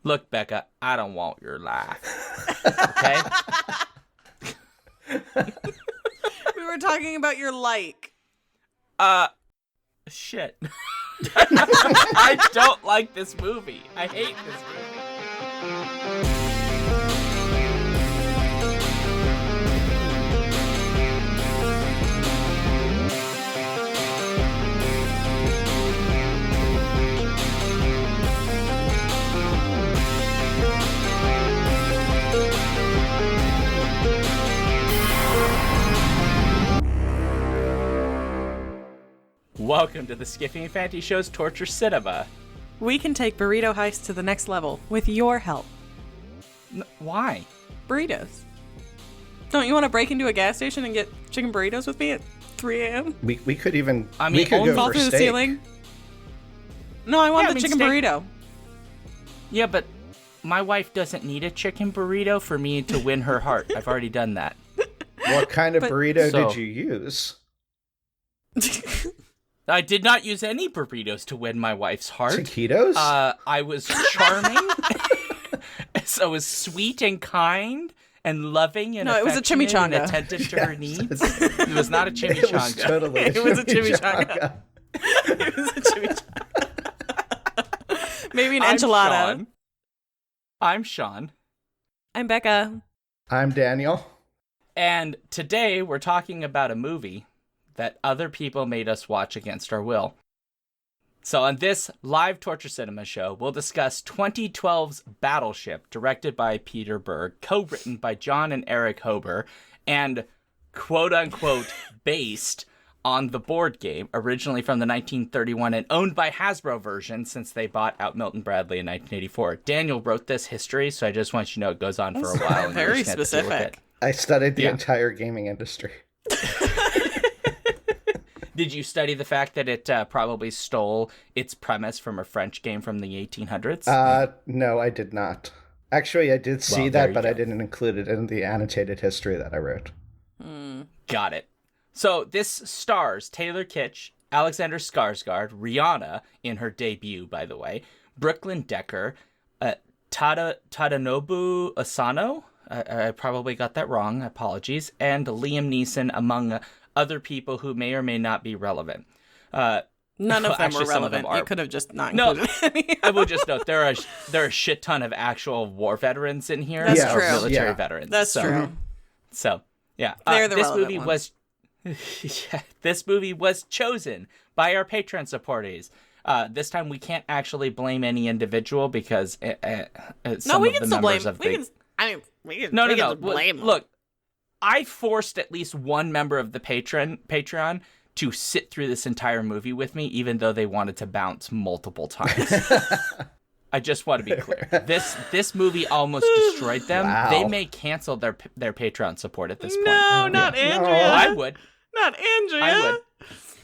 Look, Becca, I don't want your life. Okay? We were talking about your like. Shit. I don't like this movie. I hate this movie. Welcome to the Skiffy and Fanty Show's Torture Cinema. We can take burrito heist to the next level with your help. Why? Burritos. Don't you want to break into a gas station and get chicken burritos with me at 3 a.m.? We could even we could go Fall for through the steak. ceiling? No, I want the chicken steak- burrito. Yeah, but my wife doesn't need a chicken burrito for me to win her heart. I've already done that. What kind of burrito So- did you use? I did not use any burritos to win my wife's heart. Taquitos? I was charming. So I was sweet and kind and loving and No, it was a affectionate and chimichanga. attentive to her needs. It was not a chimichanga. It was totally It was a chimichanga. It was a chimichanga. Maybe an I'm enchilada. Sean. I'm Sean. I'm Becca. I'm Daniel. And today we're talking about a movie that other people made us watch against our will. So on this live Torture Cinema show, we'll discuss 2012's Battleship, directed by Peter Berg, co-written by John and Eric Hober, and quote-unquote based on the board game, originally from the 1931 and owned by Hasbro version since they bought out Milton Bradley in 1984. Daniel wrote this history, so I just want you to know it goes on for a while. And Very you're just gonna have to deal with specific. I studied the Yeah. entire gaming industry. Did you study the fact that it probably stole its premise from a French game from the 1800s? No, I did not. Actually, I did see Well, there that, you but go. I didn't include it in the annotated history that I wrote. Got it. So this stars Taylor Kitsch, Alexander Skarsgård, Rihanna in her debut, by the way, Brooklyn Decker, Tadanobu Asano, I probably got that wrong, apologies, and Liam Neeson, among other people who may or may not be relevant. None of them Actually, were some of them relevant. are. You could have just not No, included any. I will just note there are a shit ton of actual war veterans in here. That's or true. Military Yeah. veterans. That's true. So yeah, They're the this relevant movie ones. was this movie was chosen by our Patreon supporters. This time we can't actually blame any individual because No, some we of can the still blame. members of We the can. I mean, we can. no we can no just blame. them. look, I forced at least one member of the Patreon to sit through this entire movie with me, even though they wanted to bounce multiple times. I just want to be clear. This movie almost destroyed them. Wow. They may cancel their Patreon support at this point. No, not Yeah. Andrea. No. I would. Not Andrea. I would.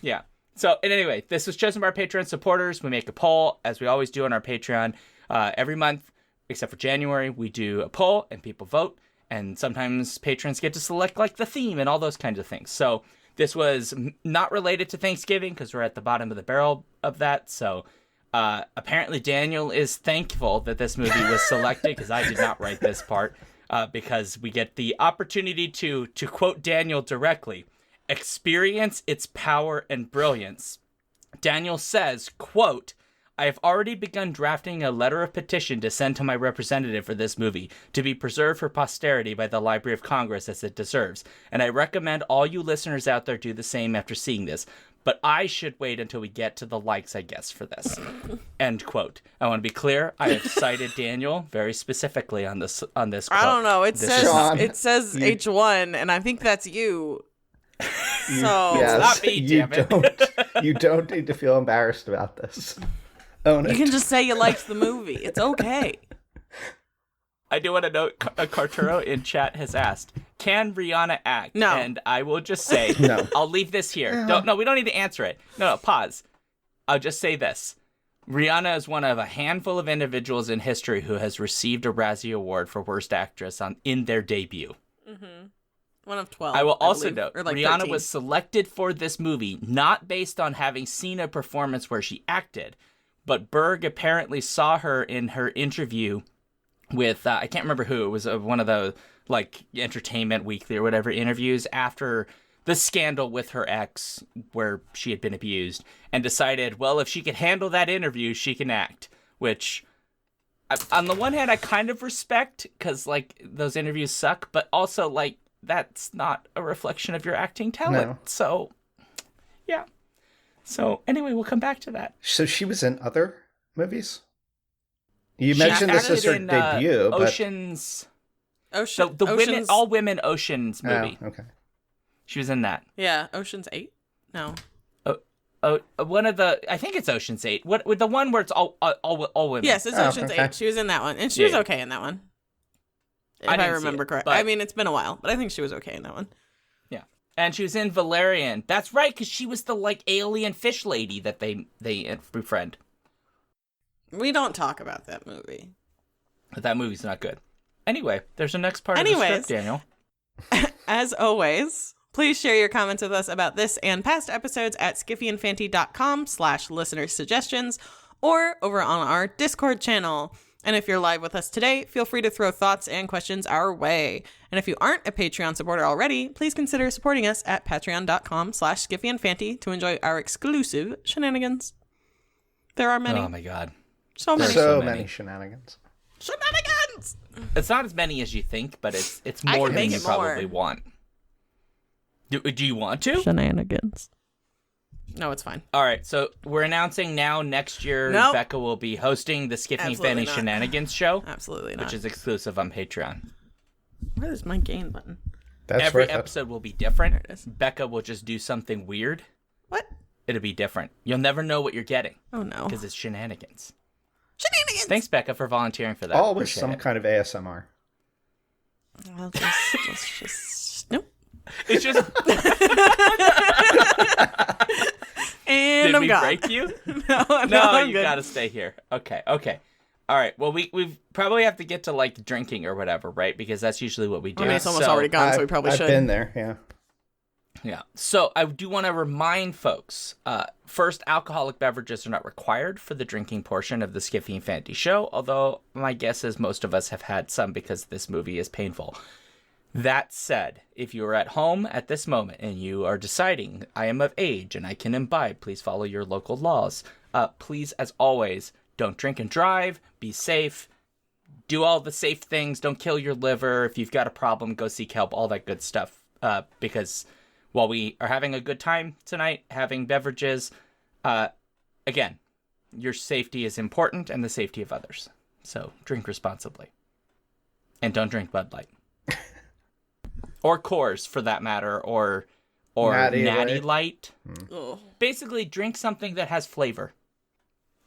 Yeah. So, and anyway, this was chosen by our Patreon supporters. We make a poll, as we always do on our Patreon. Every month, except for January, we do a poll and people vote. And sometimes patrons get to select like the theme and all those kinds of things. So this was not related to Thanksgiving because we're at the bottom of the barrel of that. So apparently Daniel is thankful that this movie was selected because I did not write this part because we get the opportunity to quote Daniel directly, experience its power and brilliance. Daniel says, quote, I have already begun drafting a letter of petition to send to my representative for this movie to be preserved for posterity by the Library of Congress as it deserves. And I recommend all you listeners out there do the same after seeing this. But I should wait until we get to the likes, I guess, for this. End quote. I want to be clear. I have cited Daniel very specifically on this quote. I don't know. This is Sean, says you- H1, and I think that's you. You, So yes, not me, you damn it. you don't need to feel embarrassed about this. Own it. you can just say you liked the movie. It's okay. I do want to note, Carturo in chat has asked, can Rihanna act? No. And I will just say, No. I'll leave this here. No, we don't need to answer it. No, pause. I'll just say this. Rihanna is one of a handful of individuals in history who has received a Razzie Award for Worst Actress in their debut. One of 12. I will also believe. note, Or like Rihanna 13. was selected for this movie not based on having seen a performance where she acted, but Berg apparently saw her in her interview with, I can't remember who, it was one of the, like, Entertainment Weekly or whatever interviews after the scandal with her ex where she had been abused, and decided, well, if she could handle that interview, she can act, which, on the one hand, I kind of respect, because, like, those interviews suck, but also, like, that's not a reflection of your acting talent. No. So, yeah. So, anyway, we'll come back to that. So she was in other movies? You mentioned this as her debut, but... Oceans... Ocean, the women, Ocean's... all women Oceans movie. Oh, okay. She was in that. Yeah, Ocean's 8? No. Oh, one of the, I think it's Ocean's 8. What, with the one where it's all women. Yes, it's Ocean's 8. She was in that one, and she was okay in that one. If I remember correctly. I mean, it's been a while, but I think she was okay in that one. Yeah. And she was in Valerian. That's right, because she was the, like, alien fish lady that they befriend. We don't talk about that movie. But that movie's not good. Anyway, there's the next part of the script, Daniel. As always, please share your comments with us about this and past episodes at skiffyandfanty.com/listener-suggestions or over on our Discord channel. And if you're live with us today, feel free to throw thoughts and questions our way. And if you aren't a Patreon supporter already, please consider supporting us at patreon.com/skiffyandfanty to enjoy our exclusive shenanigans. There are many. Oh my god. So many. So many shenanigans. Shenanigans! It's not as many as you think, but it's more than you probably want. Do you want to? Shenanigans. No, it's fine. All right, so we're announcing now next year Becca will be hosting the Skiffy and Fanny Shenanigans show. Absolutely not. Which is exclusive on Patreon. Where's my gain button? Every episode will be different. There it is. Becca will just do something weird. What? It'll be different. You'll never know what you're getting. Oh, no. Because it's shenanigans. Shenanigans! Thanks, Becca, for volunteering for that. Always some kind of ASMR. Well, just nope. It's just... And Did we break you? No, you gotta stay here. Okay. All right. Well, we probably have to get to, like, drinking or whatever, right? Because that's usually what we do. I mean, it's almost already gone, so we probably should. I've been there, yeah. Yeah. So I do want to remind folks, first, alcoholic beverages are not required for the drinking portion of the Skiffy and Fanty show, although my guess is most of us have had some because this movie is painful. That said, if you are at home at this moment and you are deciding, I am of age and I can imbibe, please follow your local laws. Please, as always, don't drink and drive, be safe, do all the safe things, don't kill your liver. If you've got a problem, go seek help, all that good stuff, because... while we are having a good time tonight, having beverages, again, your safety is important and the safety of others. So drink responsibly. And don't drink Bud Light. Or Coors, for that matter, or Natty Light. Basically, drink something that has flavor.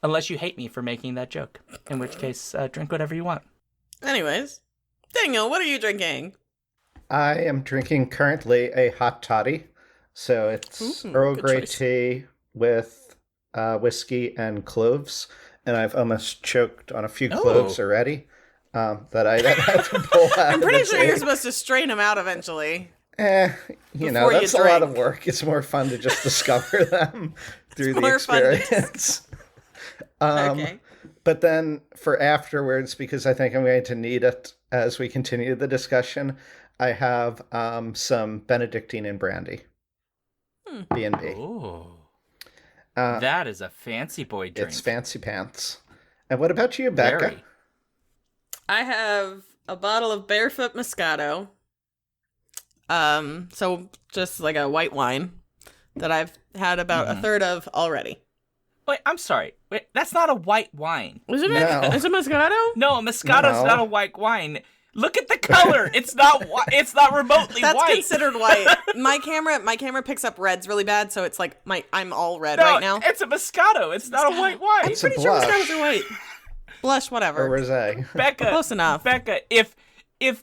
Unless you hate me for making that joke. In which case, drink whatever you want. Anyways, Daniel, what are you drinking? I am drinking currently a hot toddy. So it's Earl Grey tea with whiskey and cloves. And I've almost choked on a few cloves already that I had to pull out. I'm pretty sure you're supposed to strain them out eventually. You know, that's a lot of work. It's more fun to just discover them through the experience. Okay. But then for afterwards, because I think I'm going to need it as we continue the discussion, I have some Benedictine and brandy. B&B. Oh, that is a fancy boy drink. It's fancy pants. And what about you, Becca? Very. I have a bottle of Barefoot Moscato. So just like a white wine that I've had about a third of already. Wait, I'm sorry. Wait, that's not a white wine. Is it? No. Is it Moscato? No, Moscato's not a white wine. Look at the color. It's not. It's not remotely white. That's considered white. My camera picks up reds really bad, so it's like I'm all red right now. It's a Moscato. It's not a white wine. I'm pretty sure Moscatos are white. Blush, whatever. Or rosé. Becca, close enough. Becca, if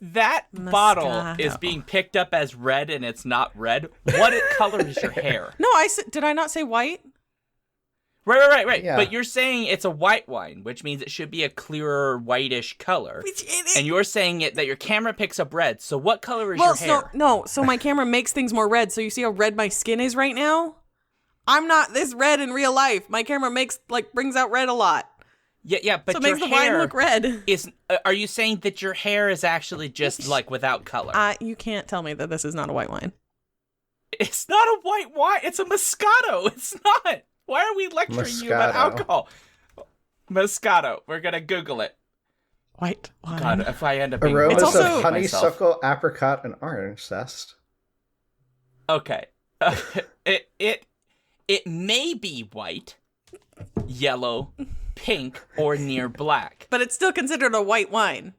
that bottle is being picked up as red and it's not red, what color is your hair? No, did I not say white? Right. Yeah. But you're saying it's a white wine, which means it should be a clearer whitish color. And you're saying that your camera picks up red. So what color is your hair? No. So my camera makes things more red. So you see how red my skin is right now? I'm not this red in real life. My camera brings out red a lot. Yeah, but so it your makes the hair wine look red. Are you saying that your hair is actually just like without color? You can't tell me that this is not a white wine. It's not a white wine. It's a Moscato. It's not. Why are we lecturing you about alcohol? Moscato. We're going to Google it. White wine. God, if I end up being aromas also of honeysuckle, apricot, and orange zest. Okay. It may be white, yellow, pink, or near black. But it's still considered a white wine.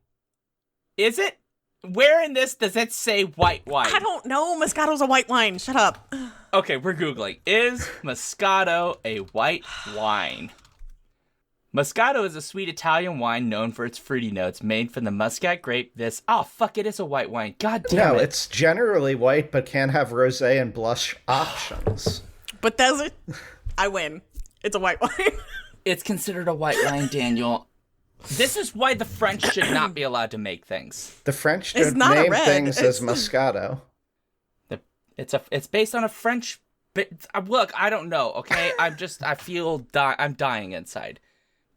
Is it? Where in this does it say white wine? I don't know. Moscato's a white wine. Shut up. Okay, we're Googling. Is Moscato a white wine? Moscato is a sweet Italian wine known for its fruity notes, made from the Muscat grape. It is a white wine. God damn it. No, it's generally white, but can have rosé and blush options. But does it? I win. It's a white wine. It's considered a white wine, Daniel. This is why the French should not be allowed to make things. The French don't name things as Moscato. It's based on a French. Look, I don't know. Okay, I'm dying inside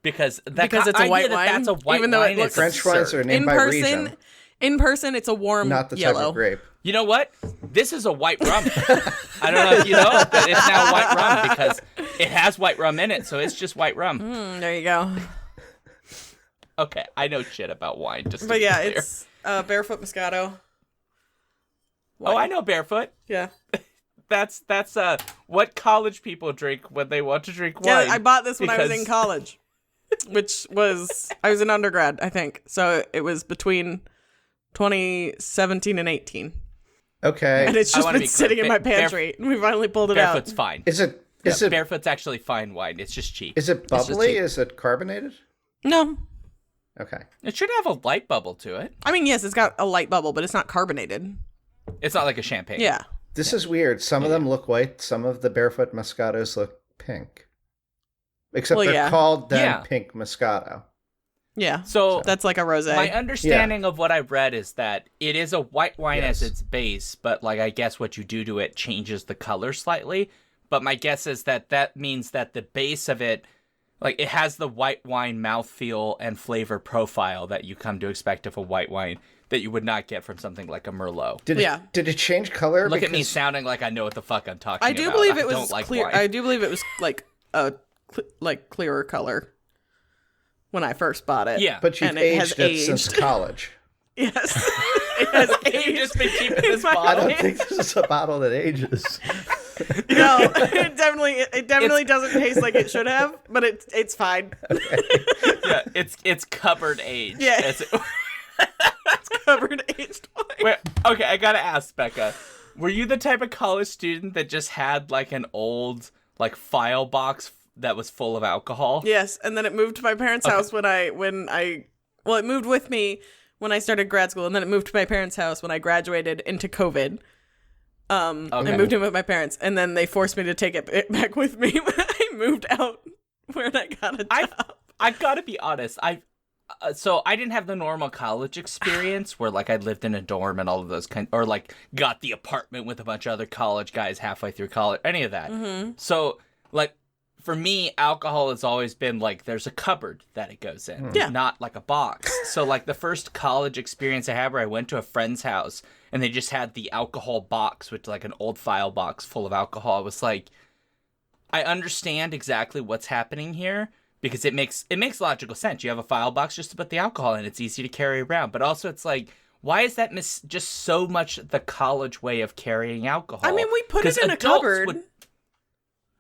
because it's a white wine. That's a white even though wine. It looks French wines are named by region. In person, it's a warm not the yellow. type of grape. You know what? This is a white rum. I don't know if you know, but it's now white rum because it has white rum in it, so it's just white rum. There you go. Okay, I know shit about wine. But yeah, it's Barefoot Moscato. Wine. Oh, I know Barefoot. Yeah. That's what college people drink when they want to drink wine. Yeah, I bought this when I was in college, I was in undergrad, I think. So it was between 2017 and 18. Okay. And it's just been sitting in my pantry. We finally pulled it out. Barefoot's fine. Is it Barefoot's actually fine wine. It's just cheap. Is it bubbly? Is it carbonated? No. Okay. It should have a light bubble to it. I mean, yes, it's got a light bubble, but it's not carbonated. It's not like a champagne. Yeah. This is weird. Some of them look white. Some of the Barefoot Moscatos look pink. Except they're called Pink Moscato. Yeah. So that's like a rosé. My understanding of what I've read is that it is a white wine as its base, but I guess what you do to it changes the color slightly. But my guess is that means that the base of it, it has the white wine mouthfeel and flavor profile that you come to expect of a white wine that you would not get from something like a Merlot. Did it change color? Look at me sounding like I know what the fuck I'm talking about. I do believe it was clear. I do believe it was a clearer color when I first bought it. Yeah, but you've aged it since college. Yes, it has aged. You've just been keeping this bottle. I don't think this is a bottle that ages. No, it definitely doesn't taste like it should have, but it's fine. Okay. Yeah, it's cupboard aged. Yeah, it's cupboard aged wine. Wait, okay, I gotta ask, Becca, were you the type of college student that just had an old file box that was full of alcohol? Yes, and then it moved to my parents' house it moved with me when I started grad school, and then it moved to my parents' house when I graduated into COVID. I moved in with my parents, and then they forced me to take it back with me when I moved out when I got a job. I've got to be honest. So I didn't have the normal college experience where I lived in a dorm and all of those or got the apartment with a bunch of other college guys halfway through college, any of that. Mm-hmm. So for me, alcohol has always been there's a cupboard that it goes in, not a box. So the first college experience I had where I went to a friend's house and they just had the alcohol box, which an old file box full of alcohol. I was I understand exactly what's happening here because it makes logical sense. You have a file box just to put the alcohol in. It's easy to carry around, but also it's why is that just so much the college way of carrying alcohol? I mean, we put it in a cupboard.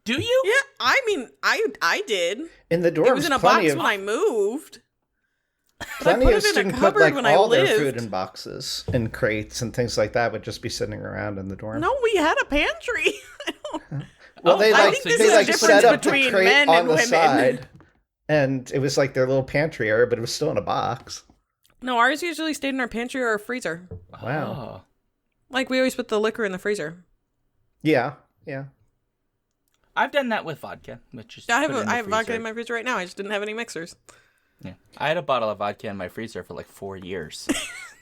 Do you? Yeah, I mean, I did. In the dorms, it was in a box when I moved. Plenty of students put all their food in boxes, in crates and things like that would just be sitting around in the dorm. No, we had a pantry. Well, they I think this is a set up between the crate men on and the women. side, and it was their little pantry area, but it was still in a box. No, ours usually stayed in our pantry or our freezer. Wow. We always put the liquor in the freezer. Yeah. I've done that with vodka, which is I have vodka in my freezer right now. I just didn't have any mixers. Yeah, I had a bottle of vodka in my freezer for 4 years.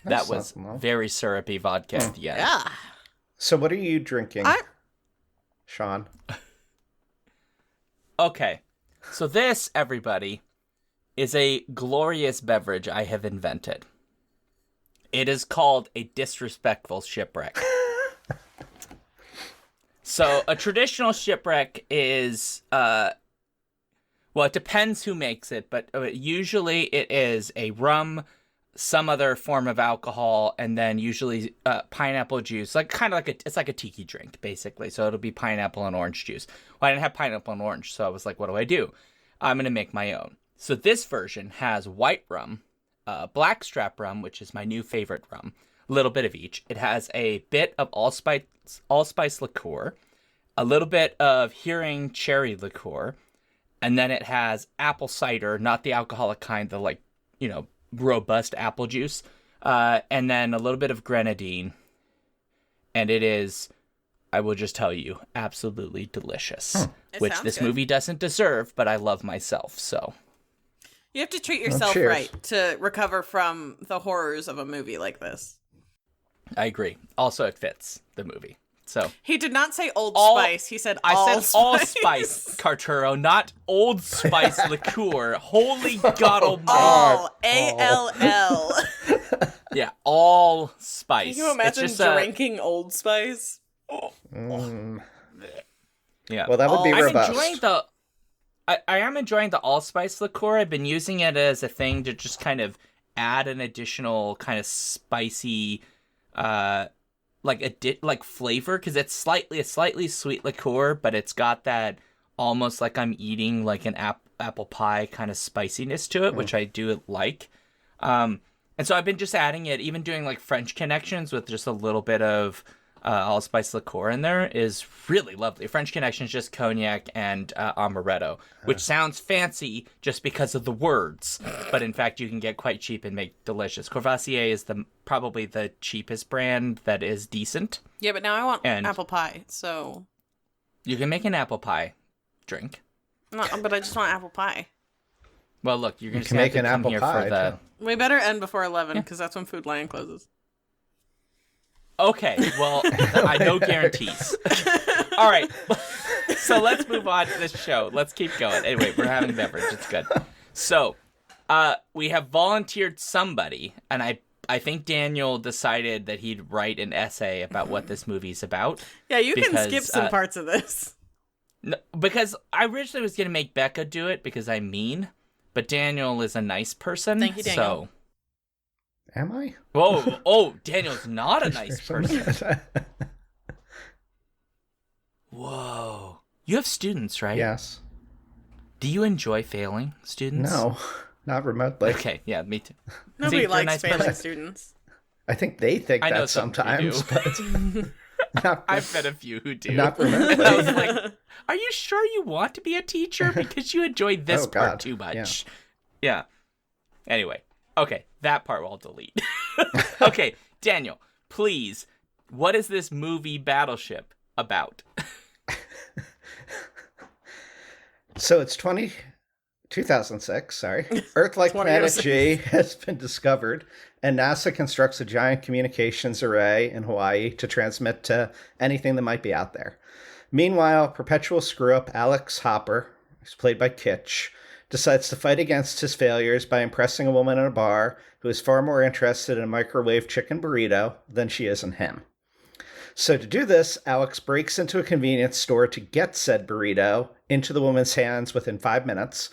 That was very syrupy vodka at the end. Yeah. So what are you drinking, Sean? Okay. So this, everybody, is a glorious beverage I have invented. It is called a disrespectful shipwreck. So a traditional shipwreck is, well, it depends who makes it, but usually it is a rum, some other form of alcohol, and then usually pineapple juice, it's like a tiki drink, basically. So it'll be pineapple and orange juice. Well, I didn't have pineapple and orange, so I was like, what do? I'm going to make my own. So this version has white rum, blackstrap rum, which is my new favorite rum, a little bit of each. It has a bit of allspice liqueur, a little bit of Hearing cherry liqueur, and then it has apple cider, not the alcoholic kind, the robust apple juice, and then a little bit of grenadine. And it is, I will just tell you, absolutely delicious. Which this movie doesn't deserve, but I love myself, so. You have to treat yourself right to recover from the horrors of a movie like this. I agree. Also, it fits the movie. So he did not say Old Spice. He said allspice, Carturo, not Old Spice liqueur. Holy God Almighty! ALL. Yeah, all spice. Can you imagine drinking Old Spice? Yeah. Well, that would be robust. I am enjoying the allspice liqueur. I've been using it as a thing to just kind of add an additional kind of spicy, flavor, because it's a slightly sweet liqueur, but it's got that almost like I'm eating like an apple pie kind of spiciness to it, which I do like. And so I've been just adding it, even doing like French connections with just a little bit of allspice liqueur in there is really lovely. French Connection is just cognac and amaretto, which sounds fancy just because of the words, but in fact you can get quite cheap and make delicious. Courvoisier is probably the cheapest brand that is decent. Yeah, but now I want apple pie, so you can make an apple pie drink. No, but I just want apple pie. Well, look, you're going to have to come here for the. We better end before 11 because that's when Food Lion closes. Okay, well, I no guarantees. All right, so let's move on to this show. Let's keep going. Anyway, we're having beverage. It's good. So, we have volunteered somebody, and I think Daniel decided that he'd write an essay about what this movie's about. Yeah, you can skip some parts of this. No, because I originally was going to make Becca do it because I'm mean, but Daniel is a nice person. Thank you, Daniel. So. Am I? Oh, Daniel's not a nice person. Whoa. You have students, right? Yes. Do you enjoy failing students? No, not remotely. Okay, yeah, me too. Nobody likes failing students. I think they think that sometimes, but I've met a few who do. Not remotely. I was like, are you sure you want to be a teacher? Because you enjoy this part too much. Yeah. Anyway. Okay, that part I'll delete. Okay, Daniel, please, what is this movie Battleship about? So it's 2006, sorry. Earth-like planet G has been discovered, and NASA constructs a giant communications array in Hawaii to transmit to anything that might be out there. Meanwhile, perpetual screw-up Alex Hopper, who's played by Kitsch, decides to fight against his failures by impressing a woman in a bar who is far more interested in a microwave chicken burrito than she is in him. So to do this, Alex breaks into a convenience store to get said burrito into the woman's hands within 5 minutes,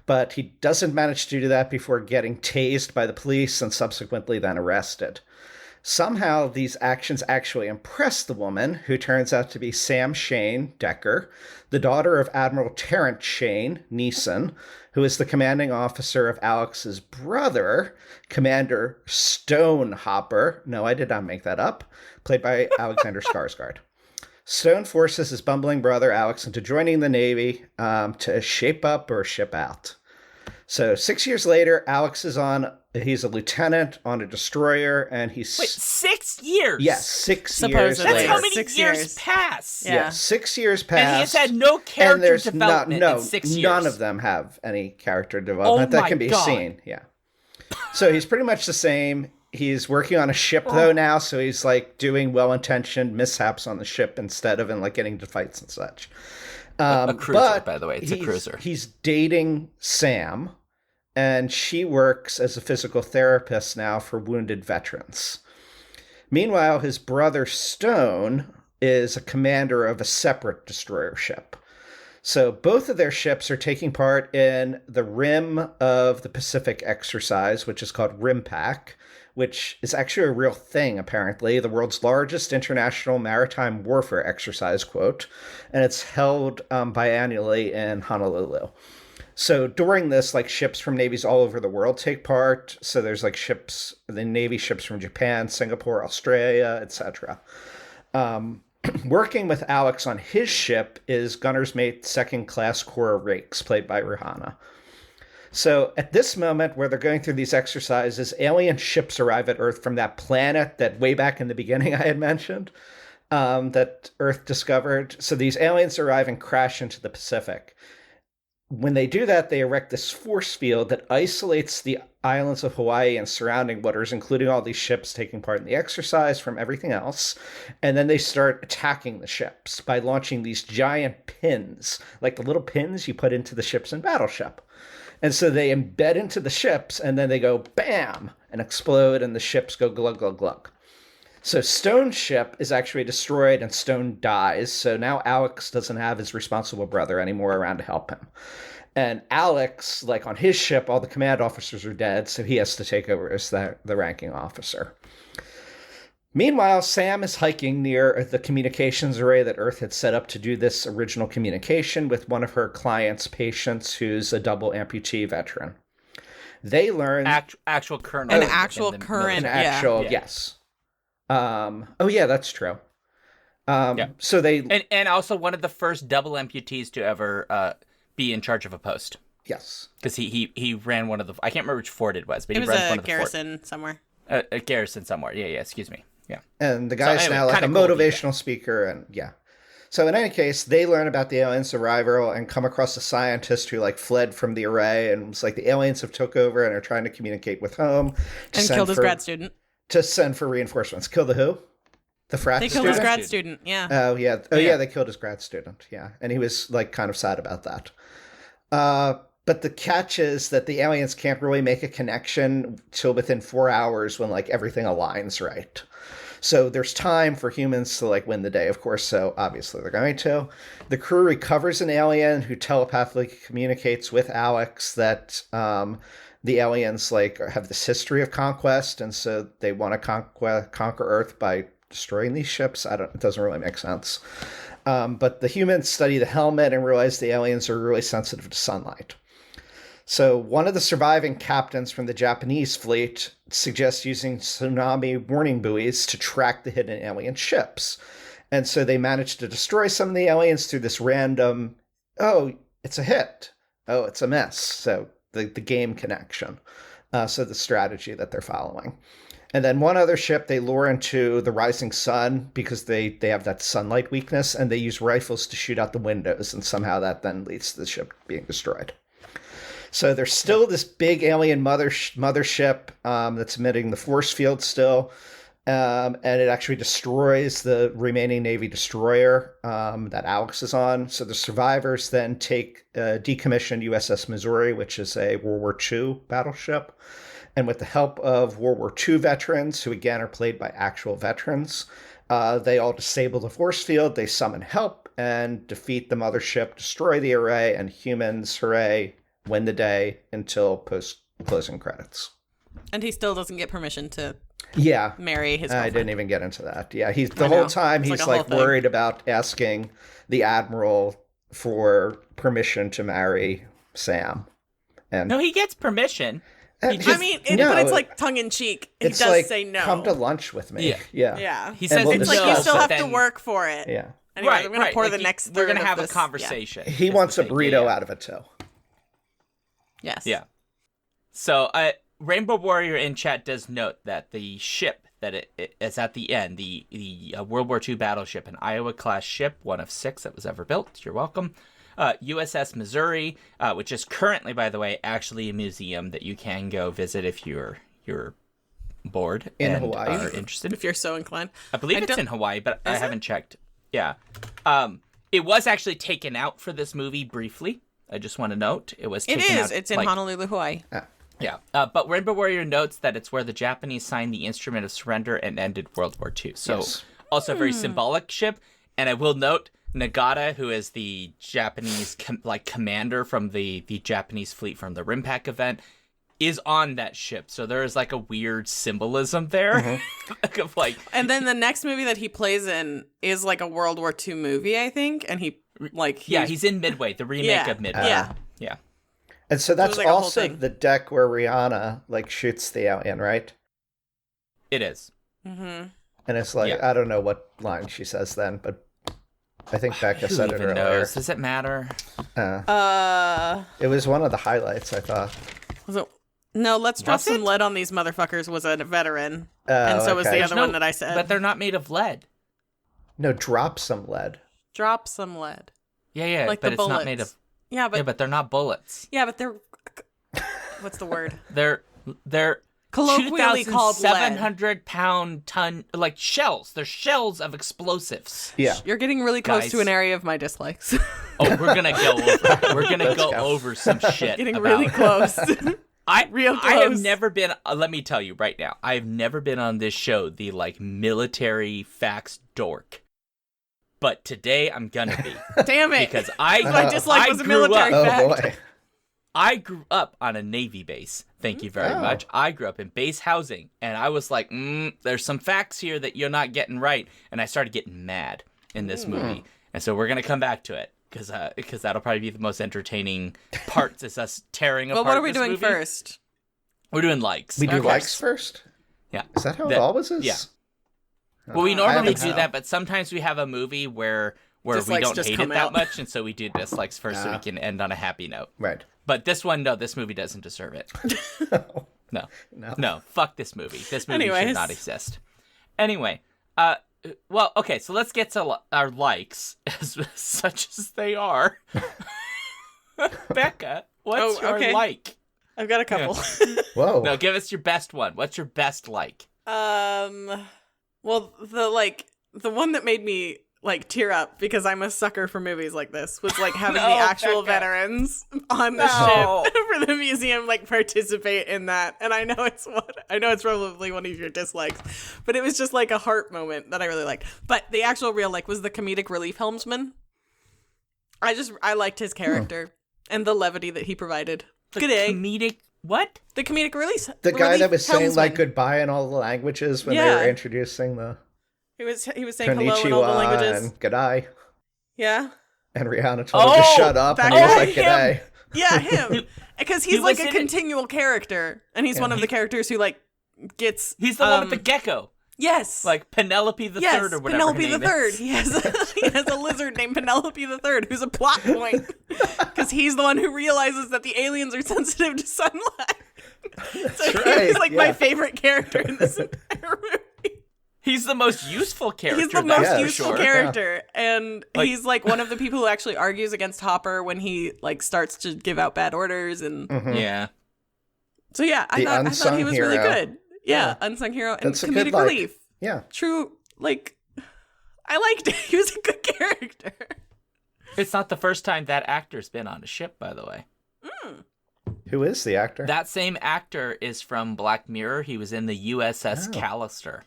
but he doesn't manage to do that before getting tased by the police and subsequently then arrested. Somehow, these actions actually impress the woman, who turns out to be Sam Shane Decker, the daughter of Admiral Terrence Shane Neeson, who is the commanding officer of Alex's brother, Commander Stone Hopper. No, I did not make that up. Played by Alexander Skarsgård. Stone forces his bumbling brother Alex into joining the Navy to shape up or ship out. So 6 years later, Alex is he's a lieutenant on a destroyer, and he's... Wait, 6 years? Yes, 6 years later. That's how many years pass? Yeah, 6 years pass. And he has had no character development in 6 years. None of them have any character development that can be seen. Yeah. So he's pretty much the same. He's working on a ship, though, now, so he's, doing well-intentioned mishaps on the ship instead of, getting into fights and such. A cruiser, by the way. It's a cruiser. He's dating Sam, and she works as a physical therapist now for wounded veterans. Meanwhile, his brother Stone is a commander of a separate destroyer ship. So both of their ships are taking part in the Rim of the Pacific exercise, which is called RIMPAC, which is actually a real thing, apparently, the world's largest international maritime warfare exercise, quote, and it's held biannually in Honolulu. So during this, like, ships from navies all over the world take part. So there's like the Navy ships from Japan, Singapore, Australia, etc. Working with Alex on his ship is gunner's mate second class Cora Rakes, played by Rihanna. So at this moment where they're going through these exercises, alien ships arrive at Earth from that planet that way back in the beginning I had mentioned, that Earth discovered. So these aliens arrive and crash into the Pacific. When they do that, they erect this force field that isolates the islands of Hawaii and surrounding waters, including all these ships taking part in the exercise, from everything else. And then they start attacking the ships by launching these giant pins, like the little pins you put into the ships in Battleship. And so they embed into the ships, and then they go bam and explode, and the ships go glug, glug, glug. So Stone's ship is actually destroyed and Stone dies. So now Alex doesn't have his responsible brother anymore around to help him. And Alex, like on his ship, all the command officers are dead. So he has to take over as the ranking officer. Meanwhile, Sam is hiking near the communications array that Earth had set up to do this original communication with one of her clients' patients who's a double amputee veteran. They learn... Actual current. An actual current, yes. Oh yeah, that's true. So they and also one of the first double amputees to ever be in charge of a post. Yes, because he ran one of the, I can't remember which fort it was, but it he was ran one of the garrison somewhere. A garrison somewhere. Yeah. Excuse me. Yeah. And the guy's now like a motivational speaker, and yeah. So in any case, they learn about the aliens' arrival and come across a scientist who like fled from the array, and it's like the aliens have took over and are trying to communicate with home. And killed his grad student. To send for reinforcements. Kill the who? The frat student? They killed his grad student, yeah. Oh, yeah. Oh, yeah, they killed his grad student, yeah. And he was, like, kind of sad about that. But the catch is that the aliens can't really make a connection till within 4 hours when, like, everything aligns right. So there's time for humans to, like, win the day, of course, so obviously they're going to. The crew recovers an alien who telepathically communicates with Alex that... the aliens like have this history of conquest, and so they want to conquer Earth by destroying these ships. It doesn't really make sense. But the humans study the helmet and realize the aliens are really sensitive to sunlight. So one of the surviving captains from the Japanese fleet suggests using tsunami warning buoys to track the hidden alien ships. And so they manage to destroy some of the aliens through this random, oh, it's a hit. Oh, it's a miss. So the game connection. So the strategy that they're following. And then one other ship they lure into the rising sun because they have that sunlight weakness, and they use rifles to shoot out the windows, and somehow that then leads to the ship being destroyed. So there's still this big alien mothership that's emitting the force field still, and it actually destroys the remaining Navy destroyer that Alex is on. So the survivors then take decommissioned USS Missouri, which is a World War II battleship. And with the help of World War II veterans, who again are played by actual veterans, they all disable the force field, they summon help, and defeat the mothership, destroy the array, and humans, hooray, win the day until post-closing credits. And he still doesn't get permission to marry his girlfriend. I didn't even get into that. Yeah, the whole time he's like worried about asking the admiral for permission to marry Sam. And no, he gets permission. But it's like tongue in cheek. He does like, say no. Come to lunch with me. Yeah. He says it's like you still have to work for it. Yeah. Anyway, I'm going to pour the next. We're going to have a conversation. Yeah. He wants a burrito out of it too. Yes. Yeah. So, Rainbow Warrior in chat does note that the ship that it is at the end, the World War II battleship, an Iowa-class ship, one of 6 that was ever built. You're welcome. USS Missouri, which is currently, by the way, actually a museum that you can go visit if you're bored in Hawaii, are interested. If you're so inclined. I believe it's in Hawaii, but I haven't checked. Yeah. It was actually taken out for this movie briefly. I just want to note it was taken out. It's in Honolulu, Hawaii. Yeah. But Rainbow Warrior notes that it's where the Japanese signed the Instrument of Surrender and ended World War II. So also a very symbolic ship. And I will note Nagata, who is the Japanese commander from the Japanese fleet from the Rimpak event, is on that ship. So there is like a weird symbolism there. Of like, and then the next movie that he plays in is like a World War II movie, I think. And he's in Midway, the remake of Midway. Yeah. And so that's also the deck where Rihanna like shoots the alien, right? It is. Mm-hmm. And it's like, I don't know what line she says then, but I think Becca said it earlier. Knows? Does it matter? It was one of the highlights, I thought. Was it? No, let's drop some lead on these motherfuckers was a veteran. And so was the other one that I said. But they're not made of lead. No, drop some lead. Drop some lead. Yeah, like but the it's bullets. not made of... Yeah, but they're not bullets. Yeah, but they're... What's the word? They're colloquially called lead. 700-pound ton, like shells. They're shells of explosives. Yeah. You're getting really close to an area of my dislikes. Oh, we're gonna go over. We're gonna go over some shit. Getting really close. Real close. I have never been. Let me tell you right now. I have never been on this show the like military facts dork. But today I'm gonna be. Damn it! Because my dislike was a military fact. Oh boy. I grew up on a Navy base. Thank you very much. I grew up in base housing, and I was like, there's some facts here that you're not getting right. And I started getting mad in this movie. And so we're going to come back to it, because that'll probably be the most entertaining parts, is us tearing apart. Well, what are we doing movie. first? We're doing likes. We do likes first? Yeah. Is that how it always is? Yeah. Well, we normally do that, but sometimes we have a movie where we don't hate it that much, and so we do dislikes first so we can end on a happy note. Right. But this one, no, this movie doesn't deserve it. No, fuck this movie. This movie should not exist. Anyway, well, okay, so let's get to our likes, such as they are. Becca, what's your like? I've got a couple. Yeah. Whoa. No, give us your best one. What's your best like? Well, the one that made me like tear up, because I'm a sucker for movies like this, was like having the actual veterans on the ship for the museum like participate in that. And I know it's probably one of your dislikes, but it was just like a heart moment that I really liked. But the actual real like was the comedic relief helmsman. I liked his character and the levity that he provided. The comedic what? The comedic release. The guy that was saying like goodbye in all the languages when they were introducing the. He was saying hello in all the languages. And g'day. Yeah. And Rihanna told him to shut up, and he was like, g'day. Yeah, him. Because he's like a continual character, and he's one of the characters who like gets. He's the one with the gecko. Yes. Like Penelope the Third or whatever. Penelope the Third. He has a lizard named Penelope the Third who's a plot point. Because he's the one who realizes that the aliens are sensitive to sunlight. He's like my favorite character in this entire movie. He's the most useful character. He's the most useful character. And he's like one of the people who actually argues against Hopper when he like starts to give out bad orders and Yeah. So yeah, I thought he was really good. Yeah, unsung hero and that's comedic relief. Yeah. True, like I liked it. He was a good character. It's not the first time that actor's been on a ship, by the way. Who is the actor? That same actor is from Black Mirror. He was in the USS Callister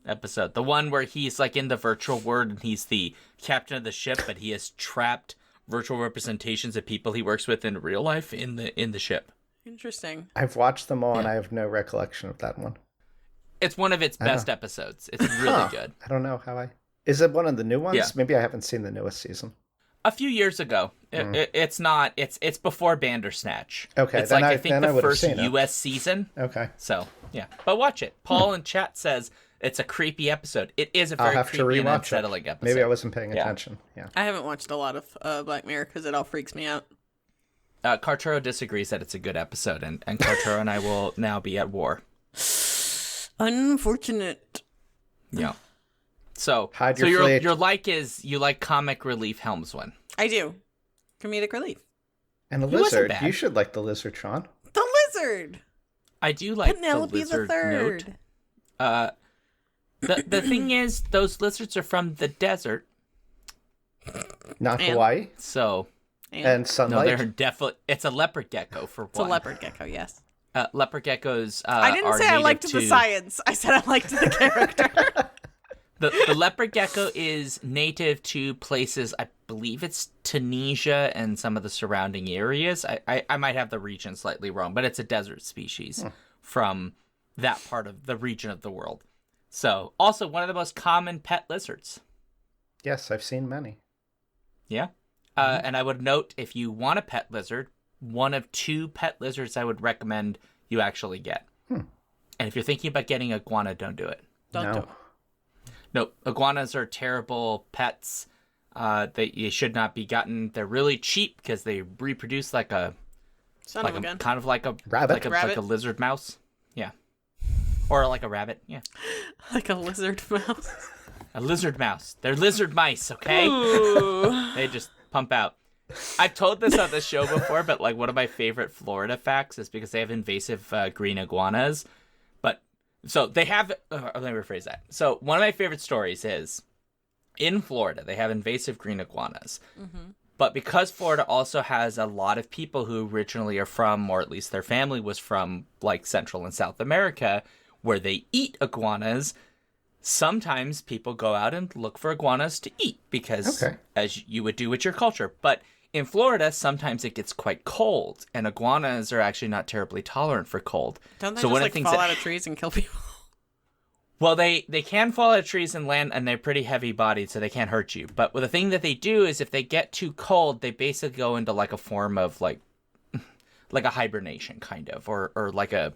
episode. The one where he's like in the virtual world and he's the captain of the ship, but he has trapped virtual representations of people he works with in real life in the ship. Interesting. I've watched them all and I have no recollection of that one. It's one of its best episodes. It's really good. I don't know how Is it one of the new ones? Yeah. Maybe I haven't seen the newest season. A few years ago. It's not. It's before Bandersnatch. Okay. It's I think the first US season. Okay. So, yeah. But watch it. Paul in chat says it's a creepy episode. It is a very creepy and unsettling episode. Maybe I wasn't paying attention. Yeah. I haven't watched a lot of Black Mirror because it all freaks me out. Carturo disagrees that it's a good episode, and Carturo and I will now be at war. Unfortunate. Yeah. So your like is you like comic relief helmsman. I do. Comedic relief. And the lizard. You should like the lizard, Sean. The lizard. I do like Penelope the lizard the Third. Note. The thing is, those lizards are from the desert. Not Hawaii. So. And sunlight. No, they're definitely. It's a leopard gecko for one. It's a leopard gecko, yes. Leopard geckos. I didn't say I liked the science. I said I liked the character. The leopard gecko is native to places, I believe it's Tunisia and some of the surrounding areas. I might have the region slightly wrong, but it's a desert species from that part of the region of the world. So, also one of the most common pet lizards. Yes, I've seen many. Yeah. And I would note, if you want a pet lizard, one of 2 pet lizards I would recommend you actually get. And if you're thinking about getting iguana, don't do it. Don't do it. No, iguanas are terrible pets that you should not be gotten. They're really cheap because they reproduce like a kind of like a rabbit, like a lizard mouse. Yeah. Or like a rabbit. Yeah. Like a lizard mouse. A lizard mouse. They're lizard mice, okay? Ooh. They just pump out. I've told this on the show before, but like one of my favorite Florida facts is because they have invasive green iguanas. But so they have, let me rephrase that. So one of my favorite stories is in Florida, they have invasive green iguanas. But because Florida also has a lot of people who originally are from, or at least their family was from, like Central and South America, where they eat iguanas, sometimes people go out and look for iguanas to eat because as you would do with your culture. But in Florida, sometimes it gets quite cold, and iguanas are actually not terribly tolerant for cold. Don't they just fall out of trees and kill people? Well, they can fall out of trees and land, and they're pretty heavy-bodied, so they can't hurt you. But the thing that they do is if they get too cold, they basically go into like a form of like a hibernation kind of, or like a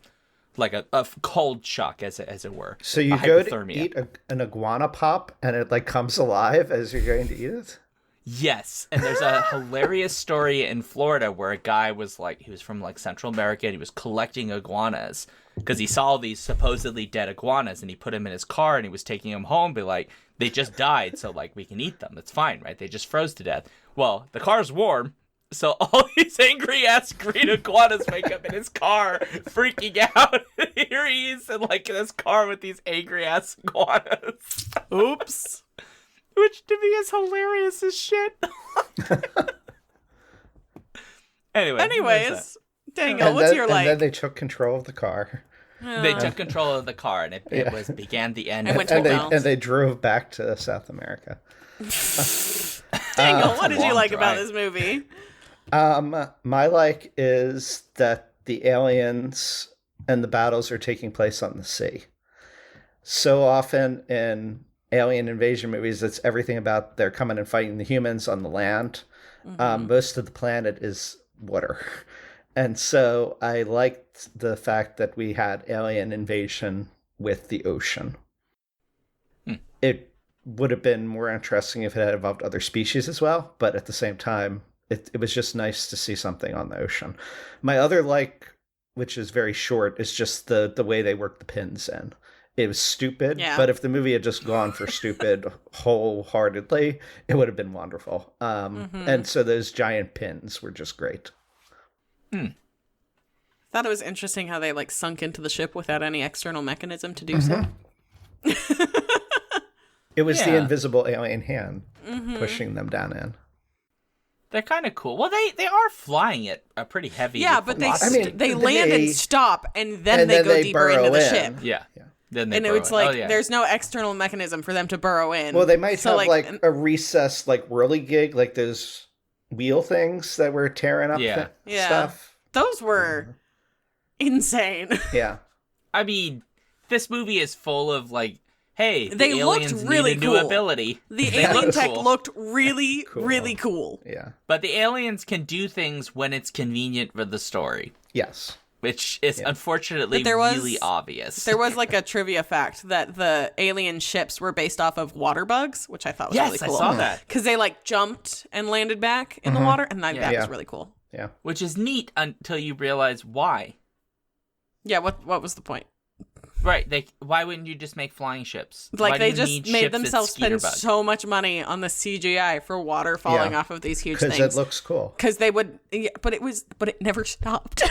cold shock, as it were. So you go to eat an iguana pop, and it like comes alive as you're going to eat it? Yes, and there's a hilarious story in Florida where a guy was he was from like Central America, and he was collecting iguanas because he saw these supposedly dead iguanas, and he put them in his car, and he was taking them home, be like, they just died, so like we can eat them. That's fine, right? They just froze to death. Well, the car's warm. So all these angry-ass green iguanas wake up in his car, freaking out. Here he is in this car with these angry-ass iguanas. Oops. Which to me is hilarious as shit. Anyways, Daniel, what's your like? And then they took control of the car. They took control of the car, and it began the end. And they drove back to South America. Daniel, what did you like about this movie? My like is that the aliens and the battles are taking place on the sea. So often in alien invasion movies, it's everything about they're coming and fighting the humans on the land. Most of the planet is water. And so I liked the fact that we had alien invasion with the ocean. It would have been more interesting if it had involved other species as well, but at the same time, it was just nice to see something on the ocean. My other like, which is very short, is just the way they work the pins in. It was stupid, but if the movie had just gone for stupid wholeheartedly, it would have been wonderful. And so those giant pins were just great. Thought it was interesting how they sunk into the ship without any external mechanism to do so. It was the invisible alien hand pushing them down in. They're kind of cool. Well, they are flying it a pretty heavy. Yeah, but they land and stop, and then they go deeper into the ship. Yeah. Then it's there's no external mechanism for them to burrow in. Well, they might have a recessed whirligig, like those wheel things that were tearing up stuff. Those were insane. Yeah. I mean, this movie is full of hey, they looked really need a cool. New ability. The alien tech looked really, really cool. Yeah. But the aliens can do things when it's convenient for the story. Yes. Which is unfortunately really obvious. There was a trivia fact that the alien ships were based off of water bugs, which I thought was really cool. Yes, I saw that. Because they jumped and landed back in the water, and that was really cool. Yeah. Which is neat until you realize why. Yeah, what was the point? Right, why wouldn't you just make flying ships? They just made themselves spend so much money on the CGI for water falling off of these huge things. Because it looks cool. Because they would, but it never stopped.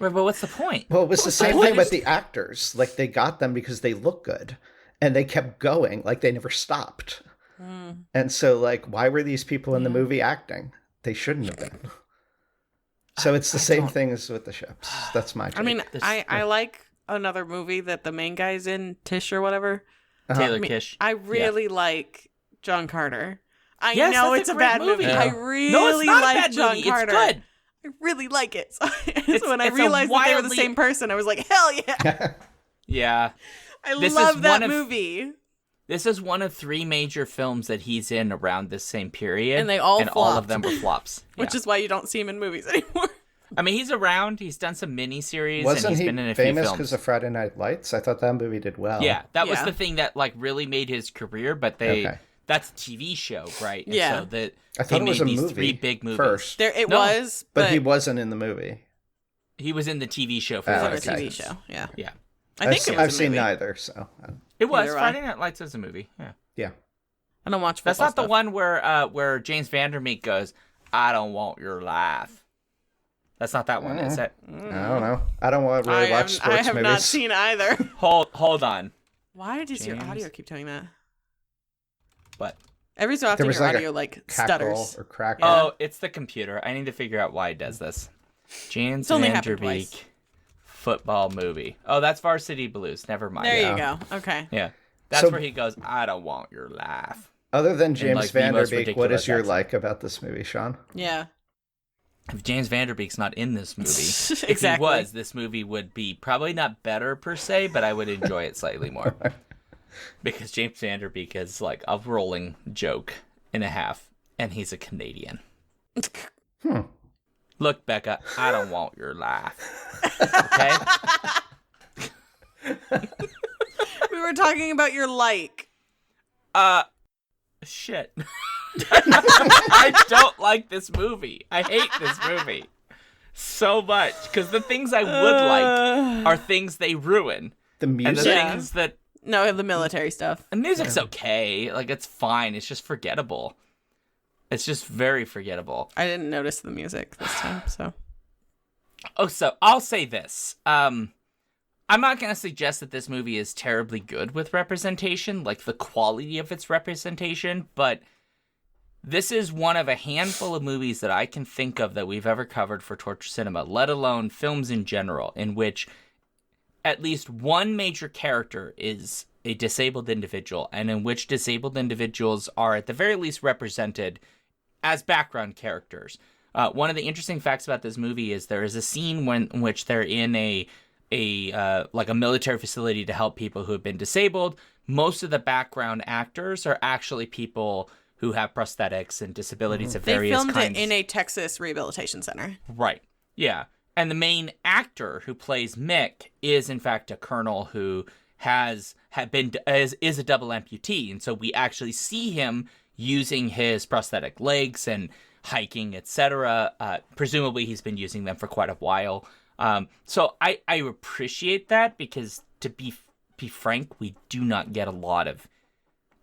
Right, but what's the point? Well, it was the same thing with the actors. They got them because they look good, and they kept going. They never stopped. And so, like, why were these people in the movie acting? They shouldn't have been. So it's the same thing as with the ships. That's my take. I mean, I like another movie that the main guy's in, Tish or whatever. Taylor Kish. I really like John Carter. I Yes, know that's it's a a great bad movie. movie. I Yeah. really No, it's not a like bad John movie. Carter. It's good. I really like it. So It's when I a realized that they were the wildly- same person, I was like, hell yeah. Yeah. I This is love that one of- movie. This is one of 3 major films that he's in around this same period. And they all all of flopped. them were flops. Which is why you don't see him in movies anymore. I mean, he's around. He's done some miniseries. Wasn't and he's he been in a few famous films. because of Friday Night Lights? I thought that movie did well. Yeah, that was Yeah. the thing that like really made his career. But that's a TV show, right? And Yeah. so that I thought they it was made a these movie 3 big movies. first. There it No, was, But he wasn't in the movie. He was in the TV show for Oh, on a 5 okay. TV seasons. show. Yeah. Yeah, I think it was I've a seen movie. neither, so it was. Neither have I. Friday Night Lights was a movie. Yeah, yeah. I don't watch football that's not the stuff. one where James Vandermeek goes, "I don't want your life." That's not that one, is it? I don't know. I don't really watch sports I have movies. not seen either. Hold on. Why does your James. audio keep doing that? What? Every so often was your like a audio like Cackle stutters. or crackle. Oh, it's the computer. I need to figure out why it does this. James It's only happened twice. Vanderbeek football movie. Oh, that's Varsity Blues. Never mind. There you go. Okay. Yeah. That's So- where he goes, "I don't want your laugh." Other than James like, the most Vanderbeek, what ridiculous is your accent. like about this movie, Sean? Yeah. If James Vanderbeek's not in this movie, if he Exactly. was, this movie would be probably not better per se, but I would enjoy it slightly more. Because James Vanderbeek is like a rolling joke and a half, and he's a Canadian. Look, Becca, I don't want your laugh. Okay? We were talking about your like. Shit. I don't like this movie. I hate this movie so much because the things I would like are things they ruin. The And the music. things that No, the military stuff. the music's okay. Like it's fine. It's just forgettable. It's just very forgettable. I didn't notice the music this time, so. Oh, so I'll say this. I'm not going to suggest that this movie is terribly good with representation, like the quality of its representation, but this is one of a handful of movies that I can think of that we've ever covered for Torture Cinema, let alone films in general, in which at least one major character is a disabled individual, and in which disabled individuals are at the very least represented as background characters. One of the interesting facts about this movie is there is a scene in which they're in a military facility to help people who have been disabled. Most of the background actors are actually people who have prosthetics and disabilities of They various filmed kinds. it in a Texas rehabilitation center. Right. Yeah. And the main actor who plays Mick is in fact a colonel who is a double amputee, and so we actually see him using his prosthetic legs and hiking, etc. Presumably he's been using them for quite a while. So I appreciate that because to be frank, we do not get a lot of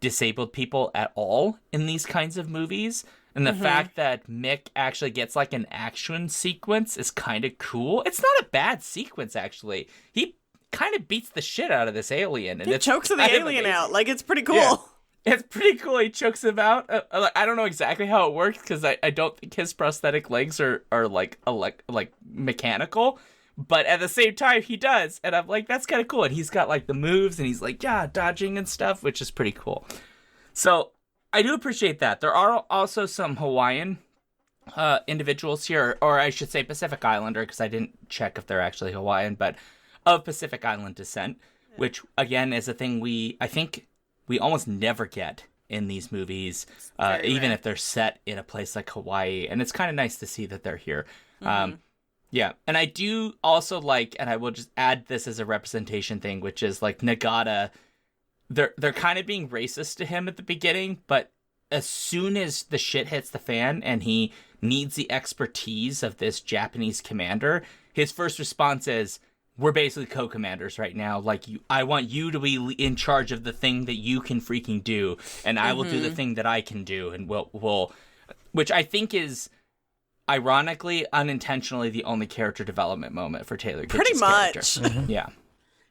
disabled people at all in these kinds of movies. And the fact that Mick actually gets like an action sequence is kind of cool. It's not a bad sequence, actually. He kind of beats the shit out of this alien. And It chokes the kind of alien amazing. out. Like, it's pretty cool. Yeah. It's pretty cool. He chokes him out. I don't know exactly how it works because I don't think his prosthetic legs are like mechanical. But at the same time, he does. And I'm like, that's kind of cool. And he's got like the moves and he's like, yeah, dodging and stuff, which is pretty cool. So I do appreciate that. There are also some Hawaiian individuals here, or I should say Pacific Islander, because I didn't check if they're actually Hawaiian, but of Pacific Island descent, which again is a thing I think we almost never get in these movies, even if they're set in a place like Hawaii. And it's kind of nice to see that they're here. Yeah, and I do also like, and I will just add this as a representation thing, which is like Nagata, they're kind of being racist to him at the beginning, but as soon as the shit hits the fan and he needs the expertise of this Japanese commander, his first response is, we're basically co-commanders right now. Like, I want you to be in charge of the thing that you can freaking do, and I will do the thing that I can do, and we'll which I think is, ironically, unintentionally, the only character development moment for Taylor Kitsch's Pretty much. character. Yeah.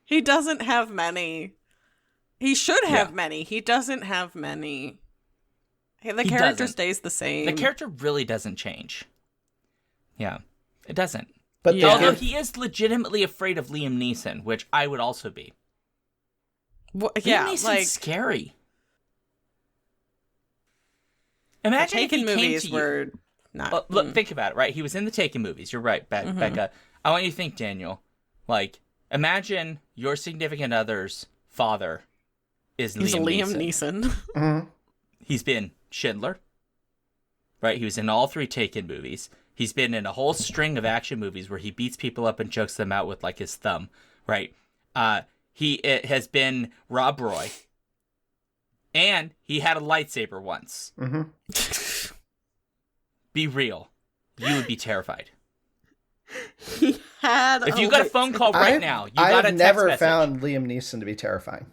He doesn't have many. He should have many. He doesn't have many. Hey, the character stays the same. The character really doesn't change. Yeah, it doesn't. But although he is legitimately afraid of Liam Neeson, which I would also be. Yeah, Liam Neeson's like scary. Imagine if he came to you. Not. Look, think about it, right? He was in the Taken movies. You're right, Becca. I want you to think, Daniel. Like, imagine your significant other's father is Liam Neeson. Mm-hmm. He's been Schindler, right? He was in all 3 Taken movies. He's been in a whole string of action movies where he beats people up and chokes them out with, like, his thumb, right? It has been Rob Roy. And he had a lightsaber once. Mm-hmm. Be real. You would be terrified. He had. If you got a phone call right now, you got a text I've never message. found Liam Neeson to be terrifying.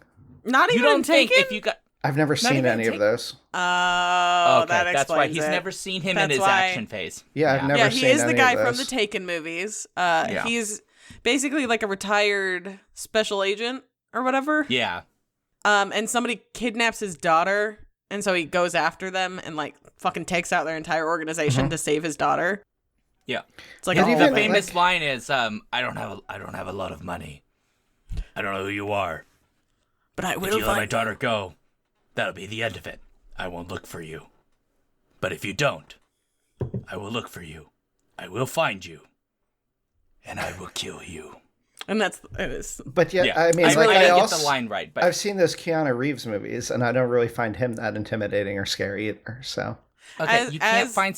Not even You don't think Taken? if you got. I've never seen any of those. Oh, Okay, that explains that's why he's it. never seen him That's in his why- action phase. Yeah, I've never Yeah, seen he is any the guy of from those. the Taken movies. Yeah. He's basically like a retired special agent or whatever. Yeah. And somebody kidnaps his daughter, and so he goes after them and like fucking takes out their entire organization to save his daughter. Yeah. It's like But a even, The famous like- line is, I don't have a lot of money. I don't know who you are. but I If will you let my find daughter go, that'll be the end of it. I won't look for you. But if you don't, I will look for you. I will find you. And I will kill you. And it is. But yeah, Yeah. I mean, I like I didn't also get the line right, but I've seen those Keanu Reeves movies, and I don't really find him that intimidating or scary either. So okay, you can't find.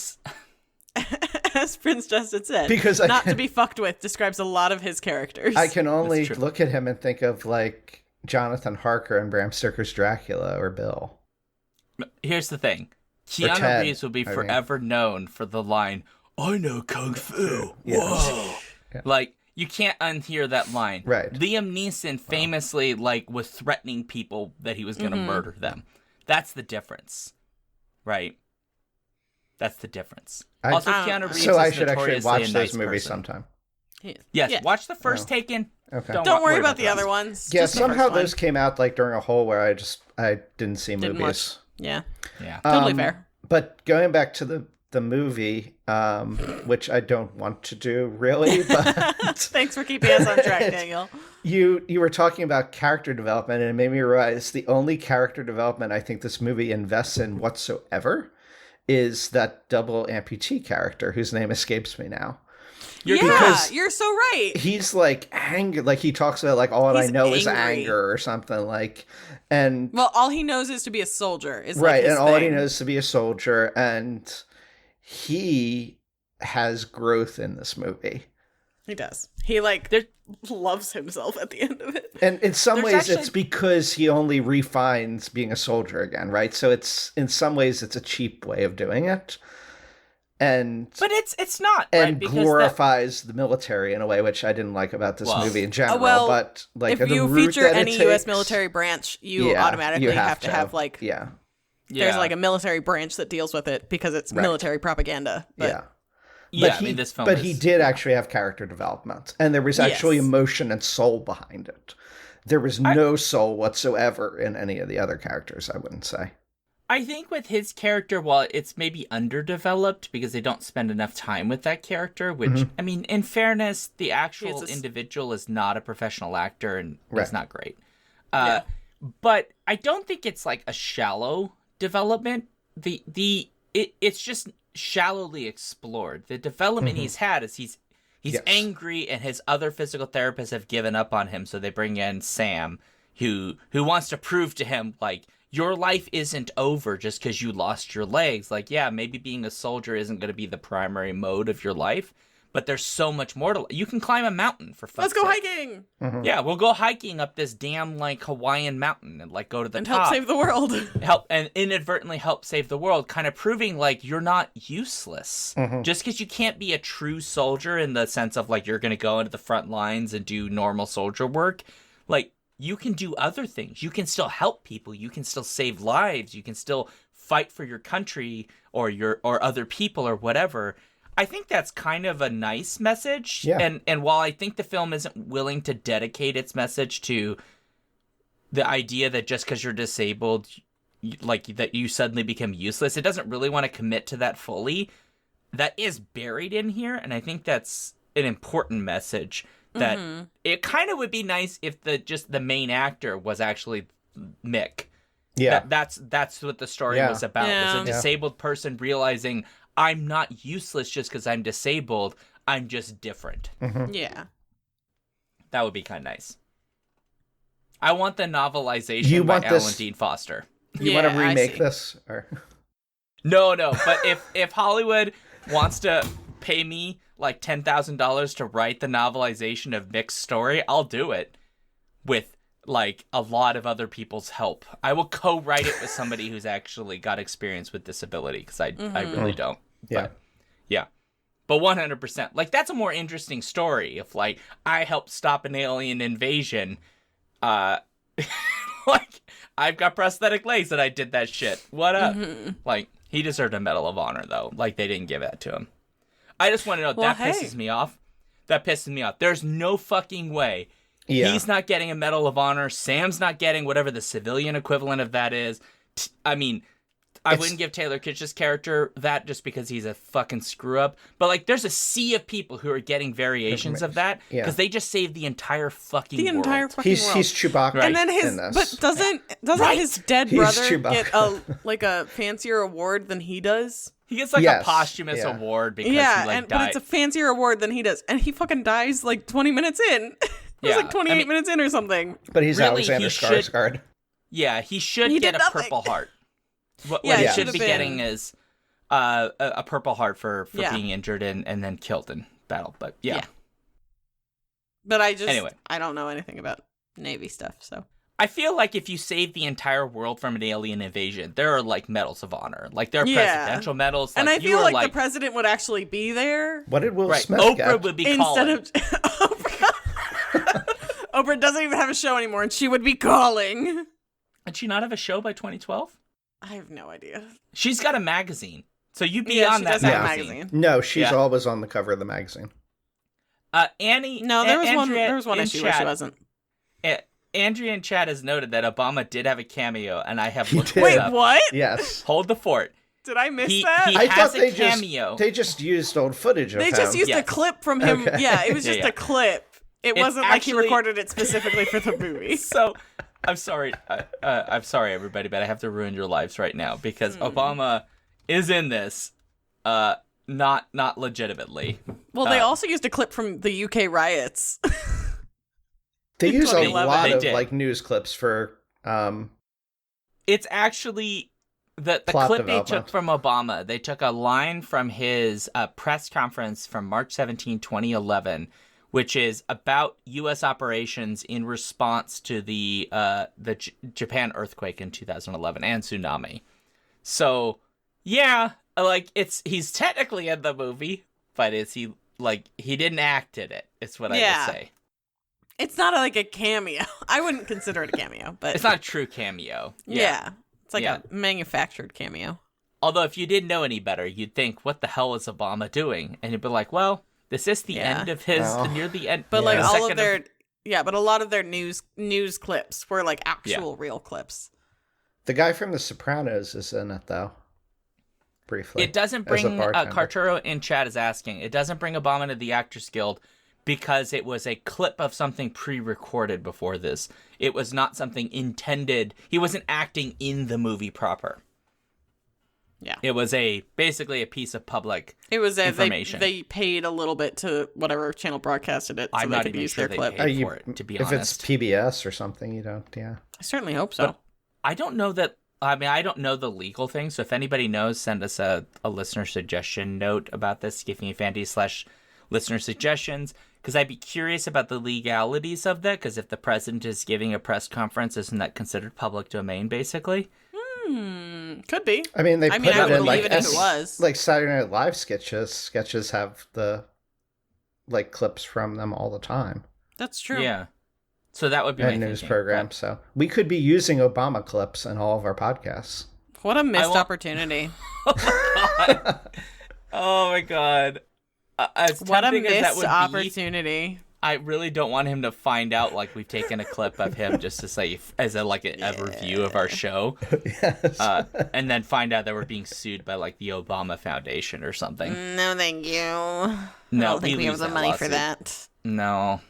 As Prince Justin said, Because not to be fucked with describes a lot of his characters. I can only true. look at him and think of like Jonathan Harker and Bram Stoker's Dracula or Bill. Here's the thing: Or Keanu Ted, Reeves will be I mean. forever known for the line, "I know kung fu." Yeah. Whoa! Yeah. Like you can't unhear that line. Right. Liam Neeson famously like was threatening people that he was going to murder them. That's the difference, right? That's the difference. Also, Keanu Reeves So I is should actually notoriously watch a those nice movies person. sometime. Yes, Yeah. watch the first Taken. Okay. Don't worry about the the rest. other ones. Yeah, Just the somehow first one. those came out like during a hole where I didn't see Didn't movies. watch. Yeah, Yeah. totally fair. But going back to the movie, which I don't want to do really, but Thanks for keeping us on track, Daniel. you were talking about character development, and it made me realize the only character development I think this movie invests in whatsoever is that double amputee character whose name escapes me now. Because you're so right. He's like angry, like he talks about like all I He's know is angry. anger or something like, and Well, all he knows is to be a soldier. Is right, like his and all he thing. knows is to be a soldier, and he has growth in this movie. He does. He like loves himself at the end of it. And in some There's ways, actually- it's because he only refines being a soldier again, right? So it's in some ways it's a cheap way of doing it, and But it's not, and right? Because glorifies the military in a way which I didn't like about this Well, movie in general. well, but like if the you route feature that it any U.S. takes- military branch, you yeah, automatically you have to have like yeah, there's like a military branch that deals with it because it's military propaganda. But yeah. yeah. But I mean, this film. but is, he did actually have character development, and there was actually Yes. emotion and soul behind it. There was no soul whatsoever in any of the other characters, I wouldn't say. I think with his character, while it's maybe underdeveloped because they don't spend enough time with that character, which, Mm-hmm. I mean, in fairness, the actual It's a- individual is not a professional actor and Right. is not great. Yeah. But I don't think it's like a shallow development. It's just shallowly explored. The development he's had is he's Yes. angry and his other physical therapists have given up on him, so they bring in Sam, who wants to prove to him like your life isn't over just because you lost your legs. Like, yeah, maybe being a soldier isn't going to be the primary mode of your life, but there's so much more to. You can climb a mountain for let's fuck's go sake. hiking Yeah, we'll go hiking up this damn like Hawaiian mountain and like go to the and top. help save the world. Help and inadvertently help save the world, kind of proving like you're not useless. Just because you can't be a true soldier in the sense of like you're going to go into the front lines and do normal soldier work, like you can do other things. You can still help people. You can still save lives. You can still fight for your country or other people or whatever. I think that's kind of a nice message. Yeah. And while I think the film isn't willing to dedicate its message to the idea that just because you're disabled, that you suddenly become useless. It doesn't really want to commit to that fully. That is buried in here, and I think that's an important message. That it kind of would be nice if the main actor was actually Mick. Yeah, that's what the story was about. Yeah. Was a disabled person realizing I'm not useless just because I'm disabled. I'm just different. Yeah. That would be kind of nice. I want the novelization by Alan Dean Foster. You want to remake this? Or... No. But if Hollywood wants to pay me like $10,000 to write the novelization of Mick's story, I'll do it with like a lot of other people's help. I will co-write it with somebody who's actually got experience with disability, because I really don't. Yeah. But, yeah. But 100%. Like, that's a more interesting story. If, like, I helped stop an alien invasion, like, I've got prosthetic legs and I did that shit. What up? Like, he deserved a Medal of Honor, though. Like, they didn't give that to him. I just want to know, pisses me off. That pisses me off. There's no fucking way. Yeah. He's not getting a Medal of Honor. Sam's not getting whatever the civilian equivalent of that is. I mean... I wouldn't give Taylor Kitsch's character that just because he's a fucking screw up. But like, there's a sea of people who are getting variations of that because they just saved the entire fucking world. Entire fucking world. He's Chewbacca, right? And then doesn't his dead brother get a fancier award than he does? He gets like a posthumous award because he died. But it's a fancier award than he does, and he fucking dies like 20 minutes in. It was like 28 minutes in or something. But he's really, Alexander Skarsgård. Yeah, he should get a Purple Heart. What he should be getting is a Purple Heart for being injured and then killed in battle. But But I don't know anything about Navy stuff, so. I feel like if you save the entire world from an alien invasion, there are like medals of honor. Like there are presidential medals. Like, and I feel like the president would actually be there. What did Will Smith Oprah get? would be calling. Oprah doesn't even have a show anymore, and she would be calling. Did she not have a show by 2012? I have no idea. She's got a magazine, so you'd be on that magazine. No, she's always on the cover of the magazine. Annie. No, there was one issue where she wasn't. Andrea in chat has noted that Obama did have a cameo, and I have looked Wait, it up. what? Yes. Hold the fort. Did I miss that? He has a cameo. They just used old footage of him. They just used a clip from him. Okay. Yeah, it was just a clip. It wasn't like he recorded it specifically for the movie. So, I'm sorry. I'm sorry, everybody, but I have to ruin your lives right now because Obama is in this, not legitimately. Well, they also used a clip from the UK riots. They use a lot of like news clips for. It's actually the clip they took from Obama. They took a line from his press conference from March 17, 2011. Which is about U.S. operations in response to the Japan earthquake in 2011 and tsunami. So, yeah, like he's technically in the movie, but he didn't act in it? It's what I would say. It's not like a cameo. I wouldn't consider it a cameo, but it's not a true cameo. Yeah, it's like a manufactured cameo. Although, if you didn't know any better, you'd think, "What the hell is Obama doing?" And you'd be like, "Well." This is the end of his near the end, but like all of their but a lot of their news clips were like actual real clips. The guy from The Sopranos is in it though. Briefly, it doesn't bring Carturo in chat is asking. It doesn't bring Obama to the Actors Guild because it was a clip of something pre-recorded before this. It was not something intended. He wasn't acting in the movie proper. Yeah, it was basically a piece of public information. They paid a little bit to whatever channel broadcasted it, so I'm they not could even use sure their clip. Paid for it, to be honest. If it's PBS or something, you don't. Yeah, I certainly hope so. But I don't know that. I mean, I don't know the legal thing. So if anybody knows, send us a listener suggestion note about this. GiveMeFandy/listener suggestions, because I'd be curious about the legalities of that. Because if the president is giving a press conference, isn't that considered public domain, basically? Could be. I mean, I would in like if it was. Like Saturday Night Live sketches. Sketches have the like clips from them all the time. That's true. Yeah. So that would be my news program. So we could be using Obama clips in all of our podcasts. What a missed opportunity! Oh my god! What a missed opportunity! I really don't want him to find out like we've taken a clip of him just to say as a review of our show. Yes. And then find out that we're being sued by like the Obama Foundation or something. No, thank you. No, I don't think we have the money for that. No.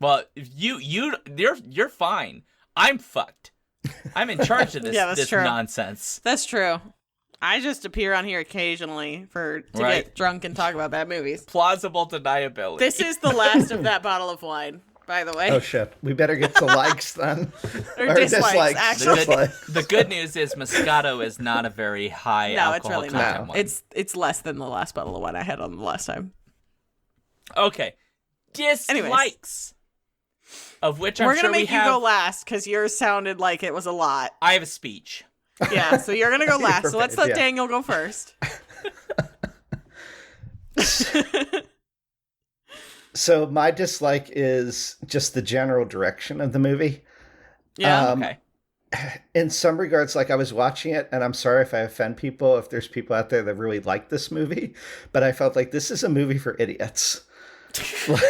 Well, you're fine. I'm fucked. I'm in charge of this, this nonsense. That's true. I just appear on here occasionally to get drunk and talk about bad movies. Plausible deniability. This is the last of that bottle of wine, by the way. Oh, shit. We better get to likes then. or dislikes, actually. The good news is Moscato is not a very high alcohol it's really content not. wine. It's less than the last bottle of wine I had on the last time. Okay. Dislikes. Of which I'm We're sure gonna we make have... you go last because yours sounded like it was a lot. I have a speech. Yeah, so you're gonna go last. So let's let Daniel go first. So my dislike is just the general direction of the movie. Yeah. Okay. In some regards, like I was watching it, and I'm sorry if I offend people, if there's people out there that really like this movie, but I felt like this is a movie for idiots. Like,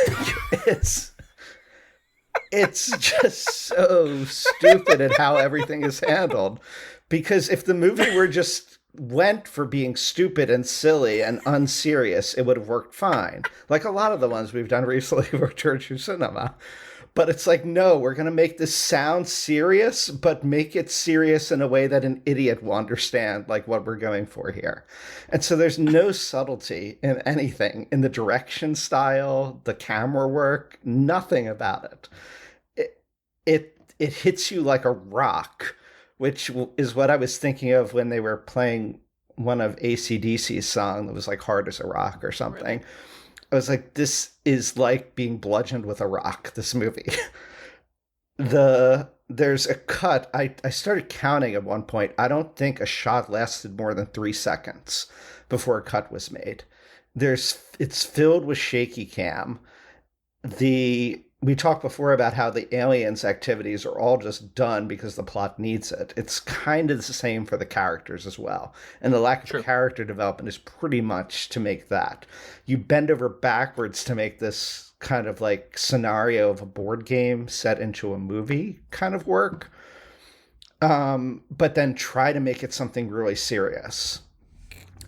it's just so stupid at how everything is handled. Because if the movie went for being stupid and silly and unserious, it would have worked fine. Like a lot of the ones we've done recently for Church of Cinema. But it's like, no, we're going to make this sound serious, but make it serious in a way that an idiot will understand, like what we're going for here. And so there's no subtlety in anything, in the direction style, the camera work, nothing about it. It hits you like a rock, which is what I was thinking of when they were playing one of AC/DC's song that was like Hard as a Rock or something. Really? I was like, this is like being bludgeoned with a rock, this movie. There's a cut. I started counting at one point. I don't think a shot lasted more than 3 seconds before a cut was made. It's filled with shaky cam. We talked before about how the aliens' activities are all just done because the plot needs it. It's kind of the same for the characters as well. And the lack of character development is pretty much to make that. You bend over backwards to make this kind of like scenario of a board game set into a movie kind of work. But then try to make it something really serious.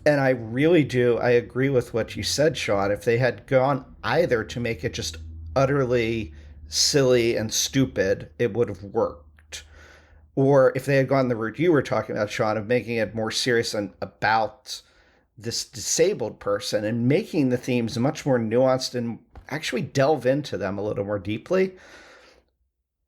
And I really do. I agree with what you said, Sean. If they had gone either to make it just utterly silly and stupid, it would have worked. Or if they had gone the route you were talking about, Sean, of making it more serious and about this disabled person and making the themes much more nuanced and actually delve into them a little more deeply,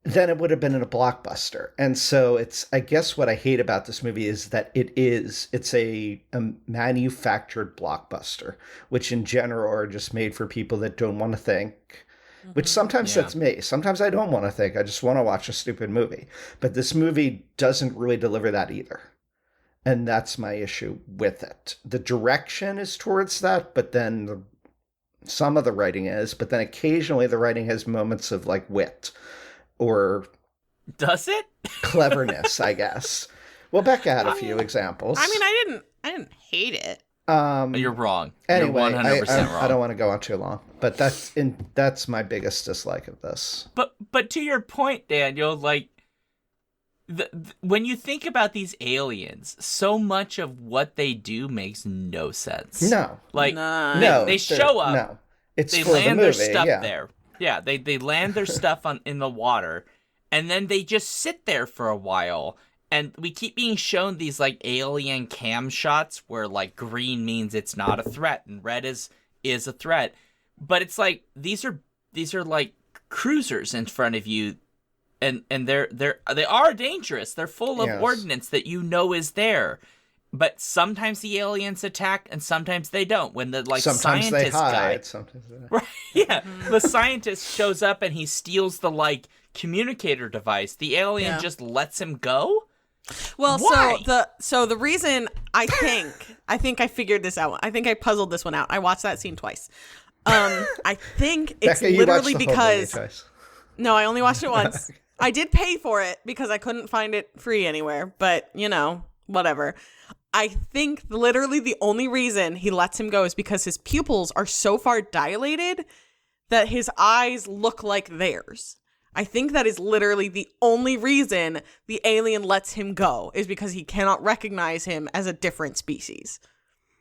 then it would have been in a blockbuster. And so I guess what I hate about this movie is that it's a manufactured blockbuster, which in general are just made for people that don't want to think. Which sometimes that's me. Sometimes I don't want to think. I just want to watch a stupid movie. But this movie doesn't really deliver that either. And that's my issue with it. The direction is towards that, but then some of the writing is. But then occasionally the writing has moments of like wit or... Does it? Cleverness, I guess. Well, Becca had a few examples. I mean, I didn't hate it. You're wrong. Anyway, You're 100% wrong. I don't want to go on too long, but that's my biggest dislike of this. But to your point, Daniel, like when you think about these aliens, so much of what they do makes no sense. No, like no, they show up. No, it's they for land the movie, their stuff there. Yeah, they land their stuff in the water, and then they just sit there for a while. And we keep being shown these, like, alien cam shots where, like, green means it's not a threat and red is a threat. But it's like, these are like, cruisers in front of you, and they are dangerous. They're full of ordnance that you know is there. But sometimes the aliens attack, and sometimes they don't. When the, like, sometimes scientist they hide, guy... sometimes they don't. Right, yeah. The scientist shows up, and he steals the, like, communicator device. The alien just lets him go? Well, why? so the reason I think I figured this out. I think I puzzled this one out. I watched that scene twice. I think it's Becca, literally because no, I only watched it once. I did pay for it because I couldn't find it free anywhere, but whatever. I think literally the only reason he lets him go is because his pupils are so far dilated that his eyes look like theirs. I think that is literally the only reason the alien lets him go, is because he cannot recognize him as a different species.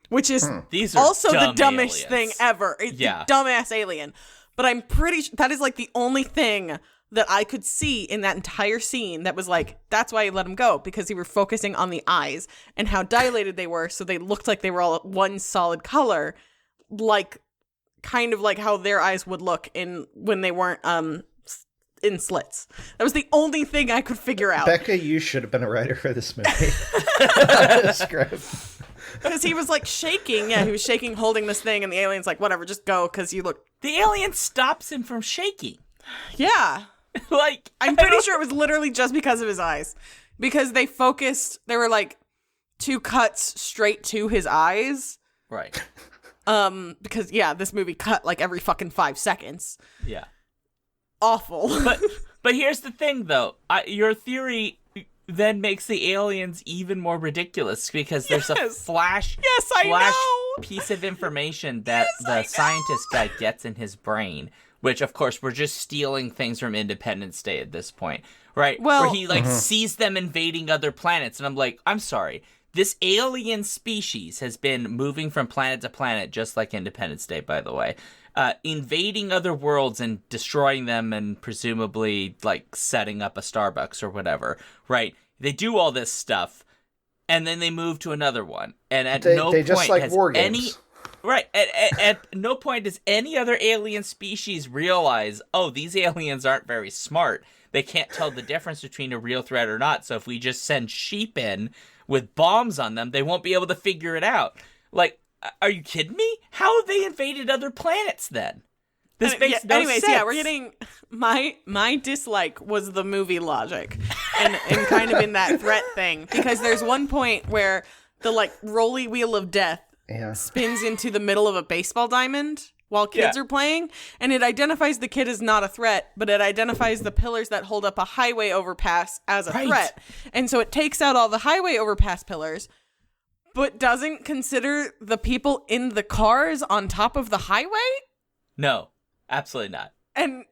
Which is These are also the dumbest aliens. thing ever. It's the dumbass alien. But I'm pretty sure that is like the only thing that I could see in that entire scene that was like, that's why he let him go, because he were focusing on the eyes and how dilated they were, so they looked like they were all one solid color, like kind of like how their eyes would look in when they weren't in slits. That was the only thing I could figure out. Becca, you should have been a writer for this movie. Script. Because he was like shaking. Yeah, he was shaking, holding this thing, and the alien's like, whatever, just go, because you look. The alien stops him from shaking. Yeah. Like, I'm pretty sure it was literally just because of his eyes. Because they were like 2 cuts straight to his eyes. Right. Because, yeah, this movie cut like every fucking 5 seconds. Yeah. Awful. But here's the thing, though. Your theory then makes the aliens even more ridiculous, because there's a flash piece of information that the scientist guy gets in his brain, which, of course, we're just stealing things from Independence Day at this point, right? Well, where he, like, sees them invading other planets, and I'm like, I'm sorry. This alien species has been moving from planet to planet, just like Independence Day, by the way. Invading other worlds and destroying them, and presumably like setting up a Starbucks or whatever, right? They do all this stuff, and then they move to another one, and at no point just like has war any games. Right. At no point does any other alien species realize, oh, these aliens aren't very smart. They can't tell the difference between a real threat or not. So if we just send sheep in with bombs on them, they won't be able to figure it out. Like, are you kidding me? How have they invaded other planets then? This makes no sense. Yeah, we're getting my dislike was the movie logic, and kind of in that threat thing, because there's one point where the like rolly wheel of death spins into the middle of a baseball diamond while kids are playing, and it identifies the kid as not a threat, but it identifies the pillars that hold up a highway overpass as a threat, and so it takes out all the highway overpass pillars, but doesn't consider the people in the cars on top of the highway? No, absolutely not. And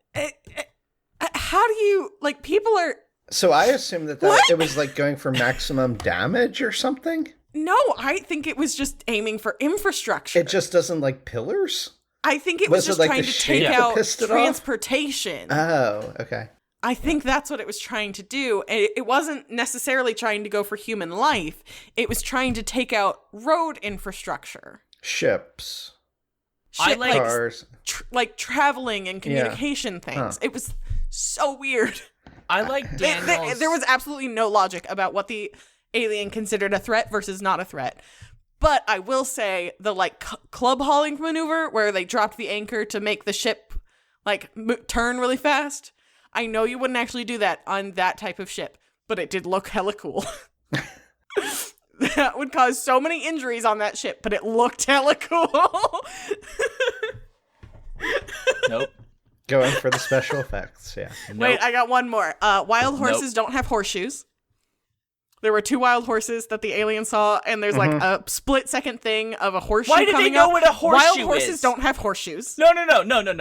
how do you, like, people are... So I assume that it was like going for maximum damage or something? No, I think it was just aiming for infrastructure. It just doesn't like pillars? I think it was just like trying to take out transportation. Oh, okay. I think that's what it was trying to do. It wasn't necessarily trying to go for human life. It was trying to take out road infrastructure. Ships. Cars. Like traveling and communication things. Huh. It was so weird. I like Daniel's... There was absolutely no logic about what the alien considered a threat versus not a threat. But I will say the like club hauling maneuver where they dropped the anchor to make the ship like turn really fast. I know you wouldn't actually do that on that type of ship, but it did look hella cool. That would cause so many injuries on that ship, but it looked hella cool. Nope. Going for the special effects, yeah. Nope. Wait, I got one more. Wild horses don't have horseshoes. There were 2 wild horses that the alien saw, and there's like a split-second thing of a horseshoe coming up. Why do they know what a horseshoe is? Wild horses don't have horseshoes. No.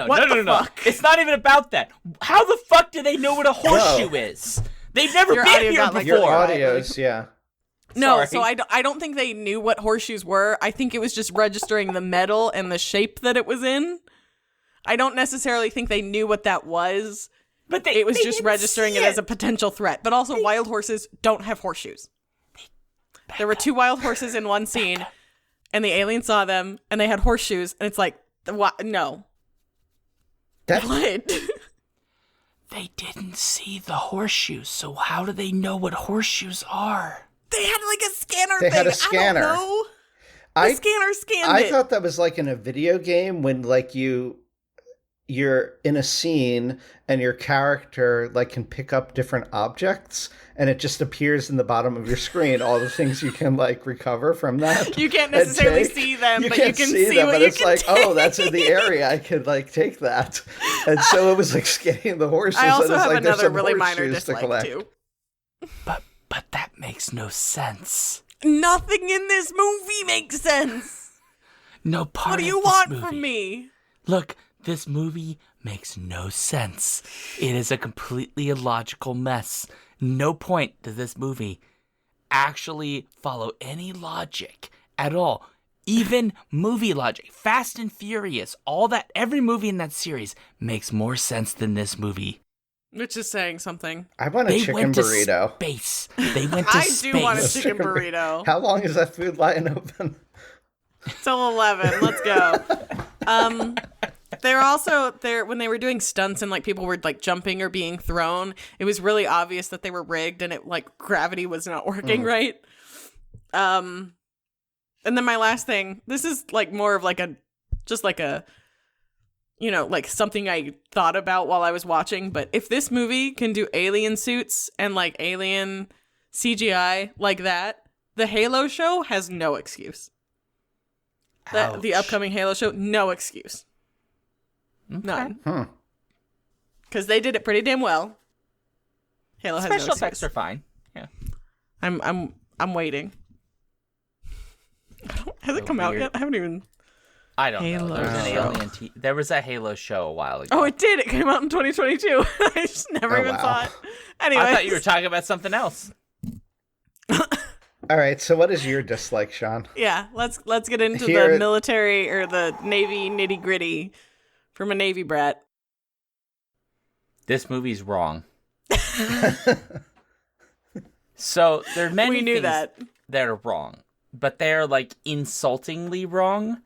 What the fuck? It's not even about that. How the fuck do they know what a horseshoe is? They've never been here before. Your audios, yeah. No, so I don't think they knew what horseshoes were. I think it was just registering the metal and the shape that it was in. I don't necessarily think they knew what that was. But it was just registering it as a potential threat. But also, wild horses don't have horseshoes. There were 2 wild horses in one scene, and the alien saw them, and they had horseshoes, and it's like, what? No. What? They didn't see the horseshoes, so how do they know what horseshoes are? They had like a scanner thing. They had a scanner. I don't know. The scanner scanned it. I thought that was like in a video game when like you're in a scene and your character like can pick up different objects and it just appears in the bottom of your screen, all the things you can like recover from that. You can't necessarily see them, but you can see them, but it's like, take. Oh, that's in the area. I could like take that. And so it was like scanning the horses. I also and have like, another really minor dislike too. But that makes no sense. Nothing in this movie makes sense. No part What do you of want this movie. from me? Look, This movie makes no sense. It is a completely illogical mess. No point does this movie actually follow any logic at all. Even movie logic. Fast and Furious, all that, every movie in that series makes more sense than this movie. Which is saying something. I want a chicken burrito. Space. They went to space. I do want a chicken burrito. How long is that Food Lion open? Till 11. Let's go. They're also there when they were doing stunts and like people were like jumping or being thrown. It was really obvious that they were rigged and it like gravity was not working right. And then my last thing. This is like more of like a you know, like something I thought about while I was watching. But if this movie can do alien suits and like alien CGI like that, the Halo show has no excuse. The upcoming Halo show, no excuse. Okay. None. Because they did it pretty damn well. Halo has no excuse. Special effects are fine. Yeah. I'm waiting. Has it come out yet? I haven't even. I don't know. There was a Halo show a while ago. Oh, it did. It came out in 2022. I just never even saw it. Anyway, I thought you were talking about something else. All right, so what is your dislike, Sean? Yeah, let's get into the military or the Navy nitty gritty from a Navy brat. This movie's wrong. So there are many things that are wrong, but they're like insultingly wrong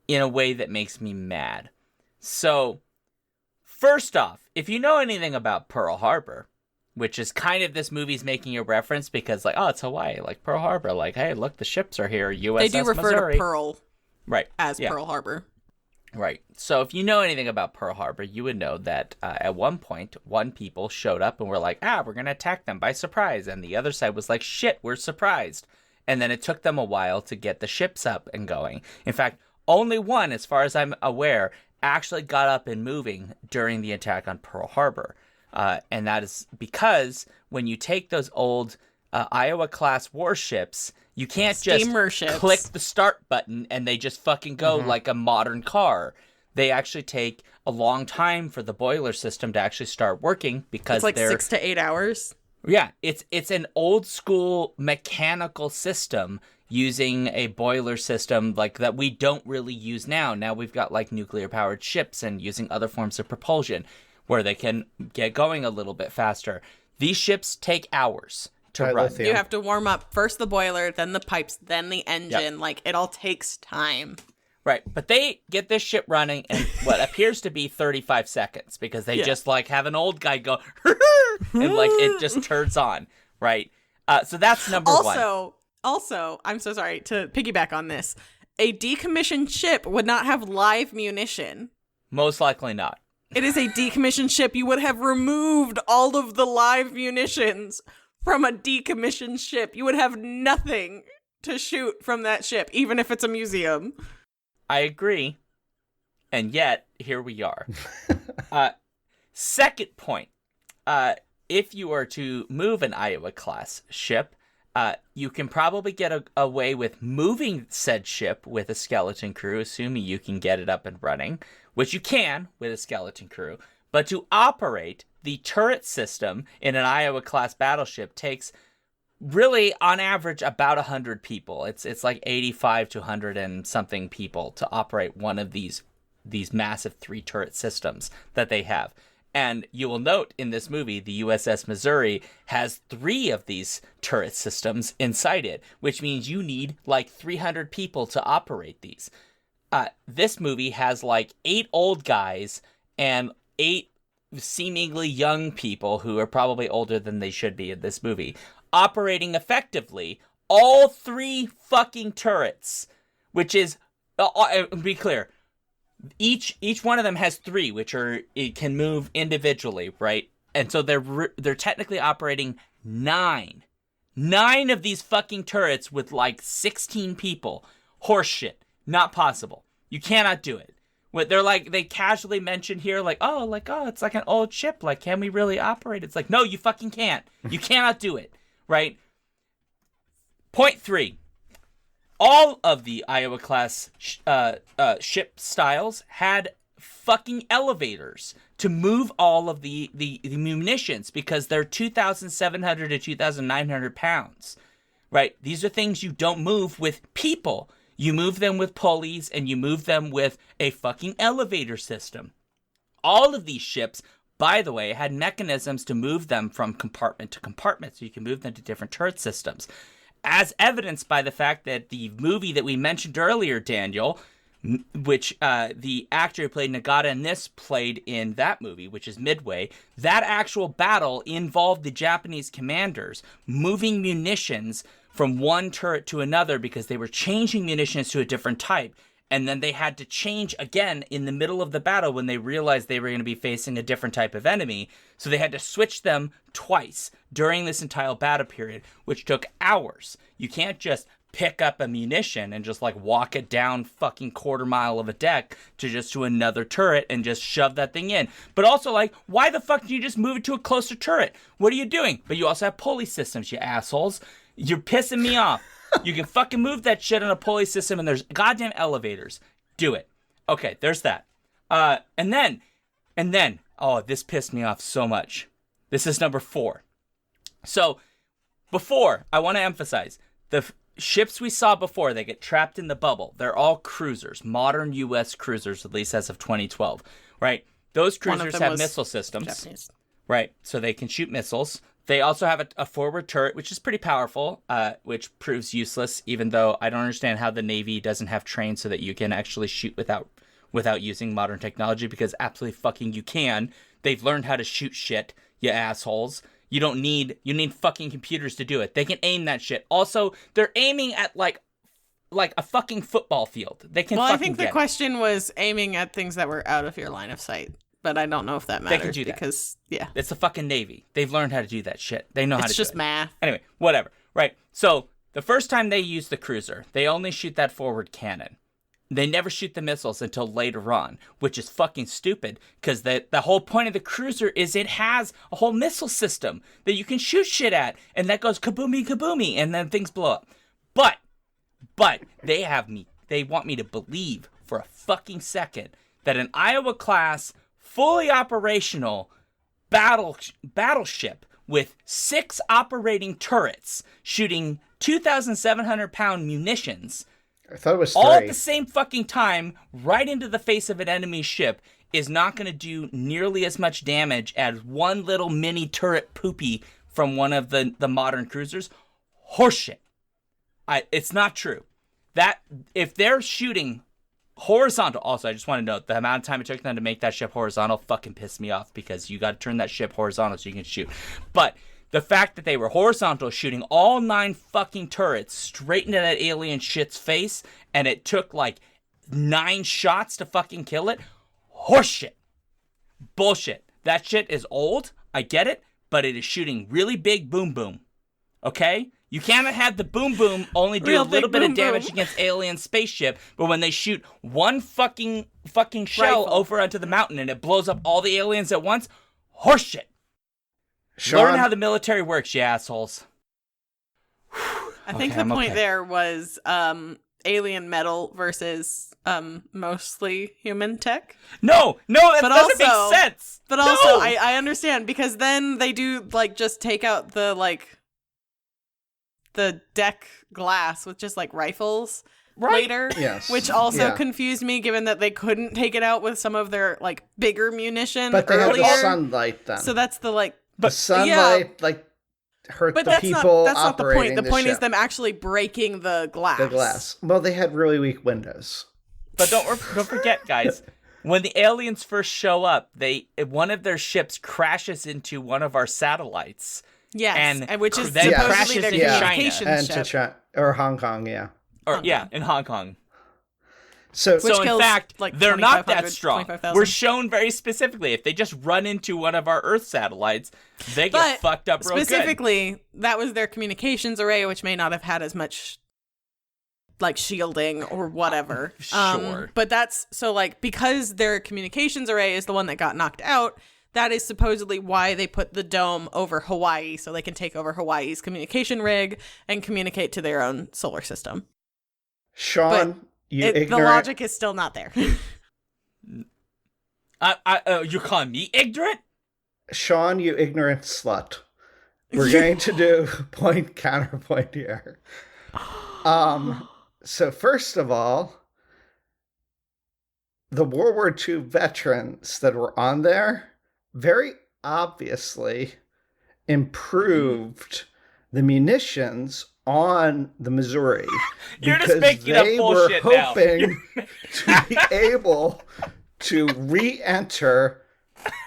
in a way that makes me mad. So first off, if you know anything about Pearl Harbor, which is kind of this movie's making a reference because, like, oh, it's Hawaii, like Pearl Harbor. Like, hey, look, the ships are here, USS Missouri. They do refer to Pearl as Pearl Harbor. Right. So if you know anything about Pearl Harbor, you would know that at one point, one people showed up and were like, we're going to attack them by surprise. And the other side was like, shit, we're surprised. And then it took them a while to get the ships up and going. In fact, only one, as far as I'm aware, actually got up and moving during the attack on Pearl Harbor. And that is because when you take those old Iowa-class warships, you can't just click the start button and they just fucking go like a modern car. They actually take a long time for the boiler system to actually start working because it's like 6 to 8 hours. Yeah, it's an old school mechanical system using a boiler system like that we don't really use now. Now we've got like nuclear powered ships and using other forms of propulsion where they can get going a little bit faster. These ships take hours to run. You have to warm up first the boiler, then the pipes, then the engine. Yep. Like, it all takes time. Right, but they get this ship running in what appears to be 35 seconds because they just, like, have an old guy go, and, like, it just turns on, right? So that's number one. Also, I'm so sorry to piggyback on this. A decommissioned ship would not have live munition. Most likely not. It is a decommissioned ship. You would have removed all of the live munitions from a decommissioned ship. You would have nothing to shoot from that ship, even if it's a museum. I agree. And yet, here we are. Second point. If you were to move an Iowa-class ship, you can probably get away with moving said ship with a skeleton crew, assuming you can get it up and running, which you can with a skeleton crew. But to operate the turret system in an Iowa-class battleship takes really, on average, about 100 people. It's like 85 to 100 and something people to operate one of these massive 3-turret systems that they have. And you will note in this movie, the USS Missouri has 3 of these turret systems inside it, which means you need like 300 people to operate these. This movie has like 8 old guys and 8 seemingly young people who are probably older than they should be in this movie, operating effectively all 3 fucking turrets, which is, be clear, each one of them has 3, which it can move individually, right? And so they're technically operating 9 of these fucking turrets with like 16 people. Horseshit. Not possible. You cannot do it. They're like, they casually mention here, like, oh, it's like an old ship. Like, can we really operate? It's like, no, you fucking can't. You cannot do it, right? Point 3. All of the Iowa-class ship styles had fucking elevators to move all of the munitions because they're 2,700 to 2,900 pounds, right? These are things you don't move with people. You move them with pulleys and you move them with a fucking elevator system. All of these ships, by the way, had mechanisms to move them from compartment to compartment so you can move them to different turret systems. As evidenced by the fact that the movie that we mentioned earlier, Daniel, which the actor who played Nagata in this played in that movie, which is Midway, that actual battle involved the Japanese commanders moving munitions from one turret to another because they were changing munitions to a different type. And then they had to change again in the middle of the battle when they realized they were going to be facing a different type of enemy. So they had to switch them twice during this entire battle period, which took hours. You can't just pick up a munition and just like walk it down fucking quarter mile of a deck to another turret and just shove that thing in. But also, like, why the fuck do you just move it to a closer turret? What are you doing? But you also have pulley systems, you assholes. You're pissing me off. You can fucking move that shit on a pulley system and there's goddamn elevators. Do it. Okay, there's that. And then, oh, this pissed me off so much. This is number 4. So, before, I want to emphasize, the ships we saw before, they get trapped in the bubble. They're all cruisers, modern U.S. cruisers, at least as of 2012, right? Those cruisers have missile systems, Japanese. Right? So they can shoot missiles. They also have a forward turret, which is pretty powerful, which proves useless, even though I don't understand how the Navy doesn't have trains so that you can actually shoot without using modern technology, because absolutely fucking you can. They've learned how to shoot shit, you assholes. You need fucking computers to do it. They can aim that shit. Also, they're aiming at like a fucking football field. They can fucking I think the question was aiming at things that were out of your line of sight. But I don't know if that matters. They can do that. Because, yeah. It's the fucking Navy. They've learned how to do that shit. They know how to do it. It's just math. Anyway, whatever. Right. So, the first time they use the cruiser, they only shoot that forward cannon. They never shoot the missiles until later on, which is fucking stupid, because the whole point of the cruiser is it has a whole missile system that you can shoot shit at, and that goes kaboomy, kaboomy, and then things blow up. But, they want me to believe for a fucking second that an Iowa-class fully operational battleship with 6 operating turrets shooting 2,700-pound munitions, I thought it was 3. all at the same fucking time, right into the face of an enemy ship, is not going to do nearly as much damage as one little mini turret poopy from one of the modern cruisers. Horseshit. It's not true. That if they're shooting horizontal. Also, I just want to note the amount of time it took them to make that ship horizontal fucking pissed me off, because you got to turn that ship horizontal so you can shoot. But the fact that they were horizontal, shooting all 9 fucking turrets straight into that alien shit's face, and it took like 9 shots to fucking kill it. Horseshit. Bullshit. That shit is old. I get it, but it is shooting really big boom boom. Okay? You can't have the boom boom only do a little bit of damage against alien spaceship, but when they shoot one fucking shell over onto the mountain and it blows up all the aliens at once, horseshit. Sean, learn how the military works, you assholes. I think the point there was alien metal versus mostly human tech. No, that doesn't make sense. But also, I understand, because then they do like just take out the deck glass with just like rifles later, yes, which also confused me, given that they couldn't take it out with some of their like bigger munition. But they earlier. have the sunlight then. So that's the like. The sunlight hurt the people. That's not the point. The point ship. is them actually breaking the glass. The glass. Well, they had really weak windows. But don't forget, guys. When the aliens first show up, one of their ships crashes into one of our satellites. Yes, and which is then supposedly crashes their into communications ship. Or Hong Kong, yeah. In Hong Kong. So in fact, like they're not that strong. We're shown very specifically, if they just run into one of our Earth satellites, they get fucked up real good. Specifically, that was their communications array, which may not have had as much like shielding or whatever. Sure. But that's so like, because their communications array is the one that got knocked out, that is supposedly why they put the dome over Hawaii, so they can take over Hawaii's communication rig and communicate to their own solar system. Sean, the logic is still not there. You're calling me ignorant? Sean, you ignorant slut. We're going to do point counterpoint here. So first of all, the World War II veterans that were on there very obviously improved the munitions on the Missouri. You're just making up bullshit now. They were hoping to be able to re-enter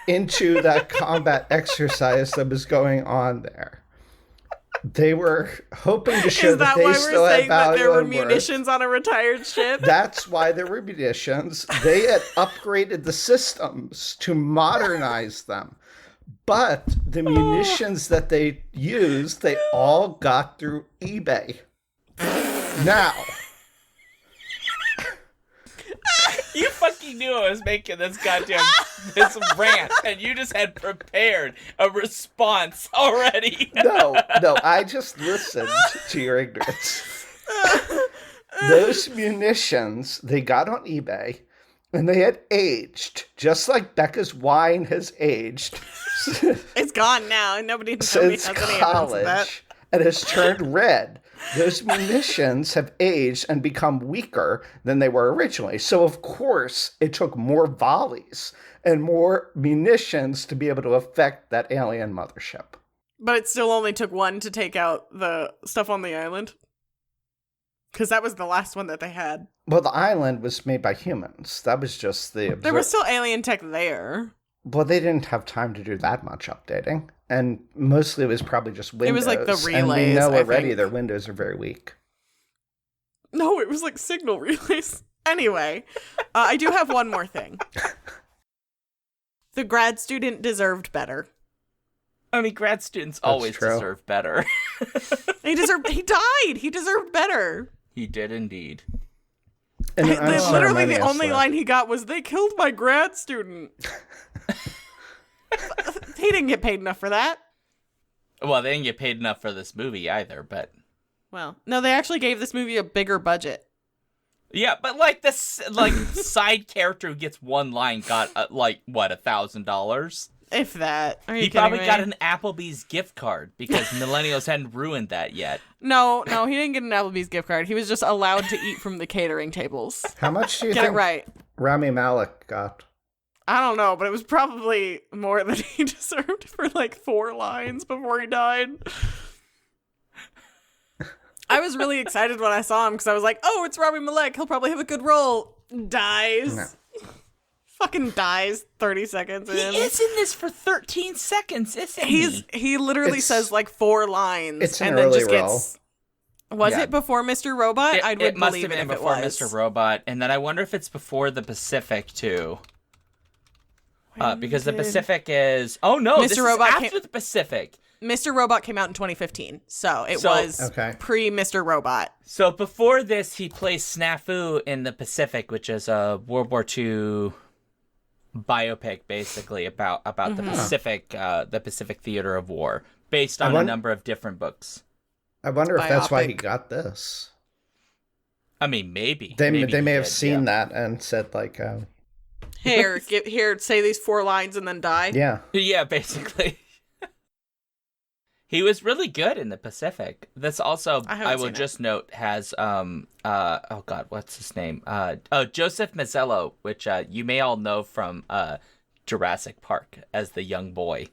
into that combat exercise that was going on there. They were hoping to show that they still had value. There were munitions on a retired ship? That's why there were munitions. They had upgraded the systems to modernize them. But the munitions that they used, they all got through eBay. Now. You fucking knew I was making this this rant, and you just had prepared a response already. No, I just listened to your ignorance. Those munitions, they got on eBay, and they had aged, just like Becca's wine has aged. It's gone now, and nobody has any evidence of that. And has turned red. Those munitions have aged and become weaker than they were originally. So, of course, it took more volleys and more munitions to be able to affect that alien mothership. But it still only took one to take out the stuff on the island? Because that was the last one that they had. Well, the island was made by humans. That was just the... There was still alien tech there. Well, they didn't have time to do that much updating. And mostly it was probably just Windows. It was like the relays, and we know already their Windows are very weak. No, it was like signal relays. Anyway, I do have one more thing. The grad student deserved better. I mean, grad students always deserve better. He died. He deserved better. He did indeed. Literally the only line he got was, "They killed my grad student." He didn't get paid enough for that. Well, they didn't get paid enough for this movie either, but... Well, no, they actually gave this movie a bigger budget. Yeah, but this side character who gets one line got $1,000? If that. Are you he kidding probably me? got an Applebee's gift card because millennials hadn't ruined that yet. No, he didn't get an Applebee's gift card. He was just allowed to eat from the catering tables. How much do you think it right. Rami Malek got? I don't know, but it was probably more than he deserved for 4 lines before he died. I was really excited when I saw him because I was like, oh, it's Rami Malek. He'll probably have a good role. Dies. No. Fucking dies 30 seconds in. He is in this for 13 seconds, isn't he? He literally says 4 lines. It's an early role. Was it before Mr. Robot? It must have been before Mr. Robot. And then I wonder if it's before the Pacific, too. Because the Pacific is... Oh, no, Mr. Robot is after the Pacific. Mr. Robot came out in 2015, so it was pre-Mr. Robot. So before this, he plays Snafu in the Pacific, which is a World War II biopic, basically, about the Pacific theater of war, based on a number of different books. I wonder if that's why he got this. I mean, maybe. They may have seen that and said, Here, say these 4 lines and then die. Yeah. Yeah, basically. He was really good in the Pacific. This also, I will just note, has oh god, what's his name? Joseph Mazzello, which you may all know from Jurassic Park as the young boy.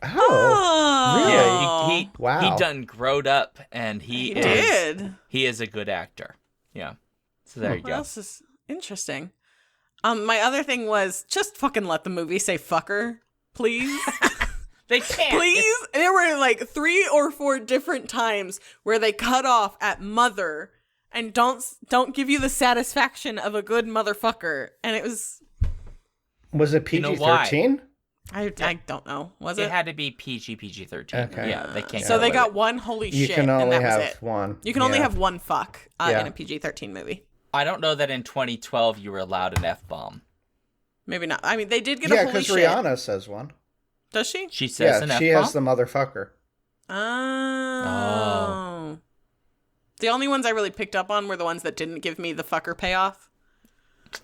Oh, really? Yeah, wow. He done growed up, and he is a good actor. Yeah. So there you go. This is interesting. My other thing was just fucking let the movie say fucker, please. They can't. Please. There were 3 or 4 different times where they cut off at mother and don't give you the satisfaction of a good motherfucker. And it was. Was it PG-13? I don't know. Was it? It had to be PG-13. Okay. Yeah, they can't. So they got one holy shit. You can only and that have was it. one. You can only have one fuck in a PG-13 movie. I don't know that in 2012 you were allowed an F-bomb. Maybe not. I mean, they did get a holy shit. Yeah, because Rihanna says one. Does she? She says an F-bomb? She has the motherfucker. Oh. The only ones I really picked up on were the ones that didn't give me the fucker payoff.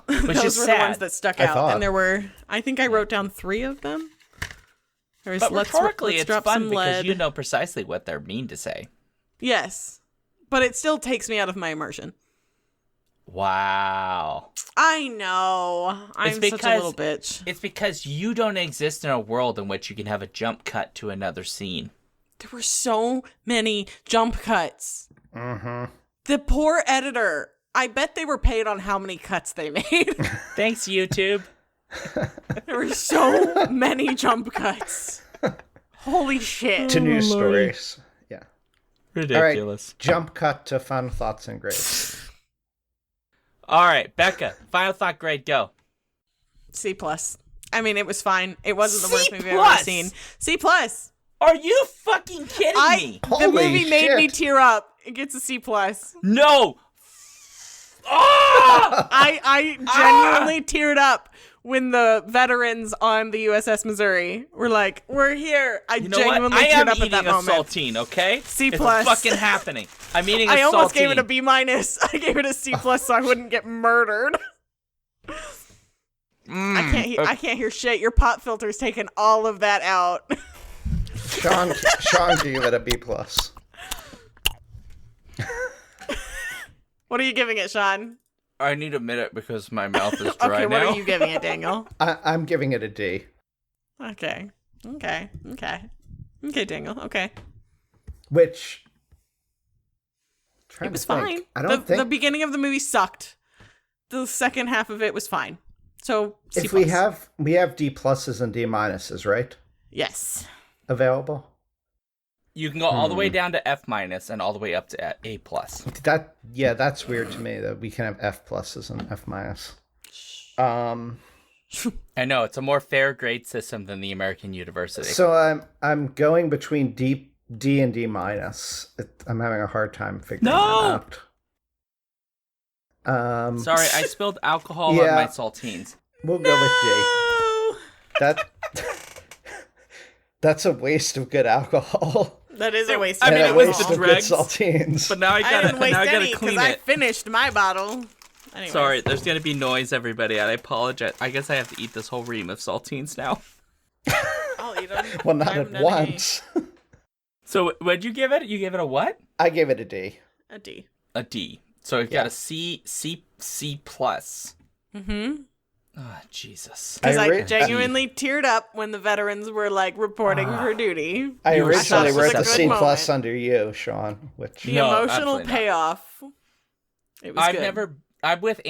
Which Those is were sad. the ones that stuck out. And there were, I think I wrote down 3 of them. There was, but rhetorically, it's drop fun some because lead. you know precisely what they're mean to say. Yes. But it still takes me out of my immersion. Wow. I know. I'm such a little bitch. It's because you don't exist in a world in which you can have a jump cut to another scene. There were so many jump cuts. Mm-hmm. The poor editor. I bet they were paid on how many cuts they made. Thanks, YouTube. There were so many jump cuts. Holy shit. To news stories. Yeah. Ridiculous. All right, jump cut to fun thoughts and grades. All right, Becca, final thought grade, go. C+. I mean, it was fine. It wasn't the worst C+? movie I've ever seen. C+. Are you fucking kidding me? The Holy movie made shit. me tear up. It gets a C+. No. Ah! I genuinely teared up when the veterans on the USS Missouri were like, "We're here." I You know genuinely what? I teared am up eating at that a moment. saltine, okay? C+. It's fucking happening. I'm eating a saltine. I almost gave it a B-. I gave it a C+ so I wouldn't get murdered. I can't hear shit. Your pop filter's taking all of that out. Sean gave it a B+. What are you giving it, Sean? I need a minute because my mouth is dry Okay, now. what are you giving it, Daniel? I'm giving it a D. Okay, Daniel. Okay. Which It was fine. I don't think the beginning of the movie sucked. The second half of it was fine. So C+. if we have D pluses and D minuses, right? Yes. Available. You can go all the way down to F- and all the way up to A+. That's weird to me that we can have F pluses and F minus. I know, it's a more fair grade system than the American university. So I'm going between D and D minus. I'm having a hard time figuring that out. Sorry, I spilled alcohol on my saltines. We'll go with D. That's a waste of good alcohol. That is a waste. I of mean, And it a was waste the of good dregs, saltines. but now I didn't waste gotta any clean because I it. finished my bottle. Anyways. Sorry, there's gonna be noise, everybody, and I apologize. I guess I have to eat this whole ream of saltines now. I'll eat them. Well, not at once. So, what'd you give it? You gave it a what? I gave it a D. A D. A D. So we've got a C+. Mm-hmm. Oh, Jesus. Because I genuinely teared up when the veterans were like reporting for duty. I originally wrote the good C+ moment. under you, Sean. Which The No, emotional absolutely not. payoff. It was good. I'm with